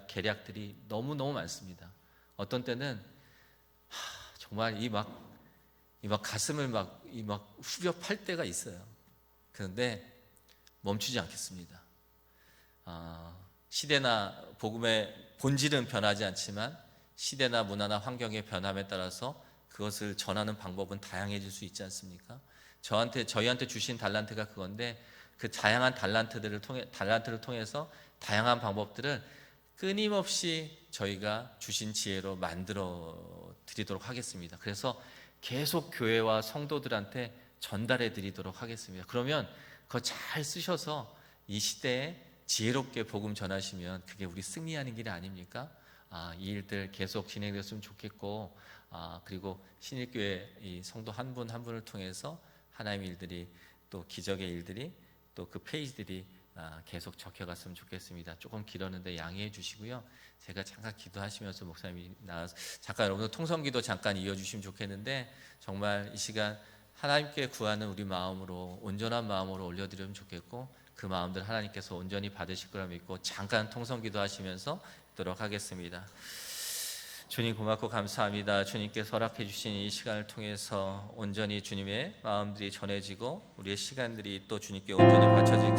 계략들이 너무너무 많습니다. 어떤 때는 정말 이 막 가슴을 막 후벼 팔 때가 있어요. 그런데 멈추지 않겠습니다. 시대나 복음의 본질은 변하지 않지만 시대나 문화나 환경의 변함에 따라서 그것을 전하는 방법은 다양해질 수 있지 않습니까? 저희한테 주신 달란트가 그건데 그 다양한 달란트를 통해서 다양한 방법들을 끊임없이 저희가 주신 지혜로 만들어 드리도록 하겠습니다. 그래서 계속 교회와 성도들한테 전달해 드리도록 하겠습니다. 그러면 그거 잘 쓰셔서 이 시대에 지혜롭게 복음 전하시면 그게 우리 승리하는 길이 아닙니까? 이 일들 계속 진행됐으면 좋겠고, 그리고 신일교회 이 성도 한 분 한 분을 통해서 하나님의 일들이 또 기적의 일들이 또 그 페이지들이 계속 적혀갔으면 좋겠습니다. 조금 길었는데 양해해 주시고요. 제가 잠깐 기도하시면서 목사님이 나와서 잠깐 여러분들 통성기도 잠깐 이어주시면 좋겠는데 정말 이 시간 하나님께 구하는 우리 마음으로 온전한 마음으로 올려드리면 좋겠고 그 마음들 하나님께서 온전히 받으실 거라 믿고 잠깐 통성기도 하시면서 듣도록 하겠습니다. 주님 고맙고 감사합니다. 주님께서 허락해 주신 이 시간을 통해서 온전히 주님의 마음들이 전해지고 우리의 시간들이 또 주님께 온전히 바쳐질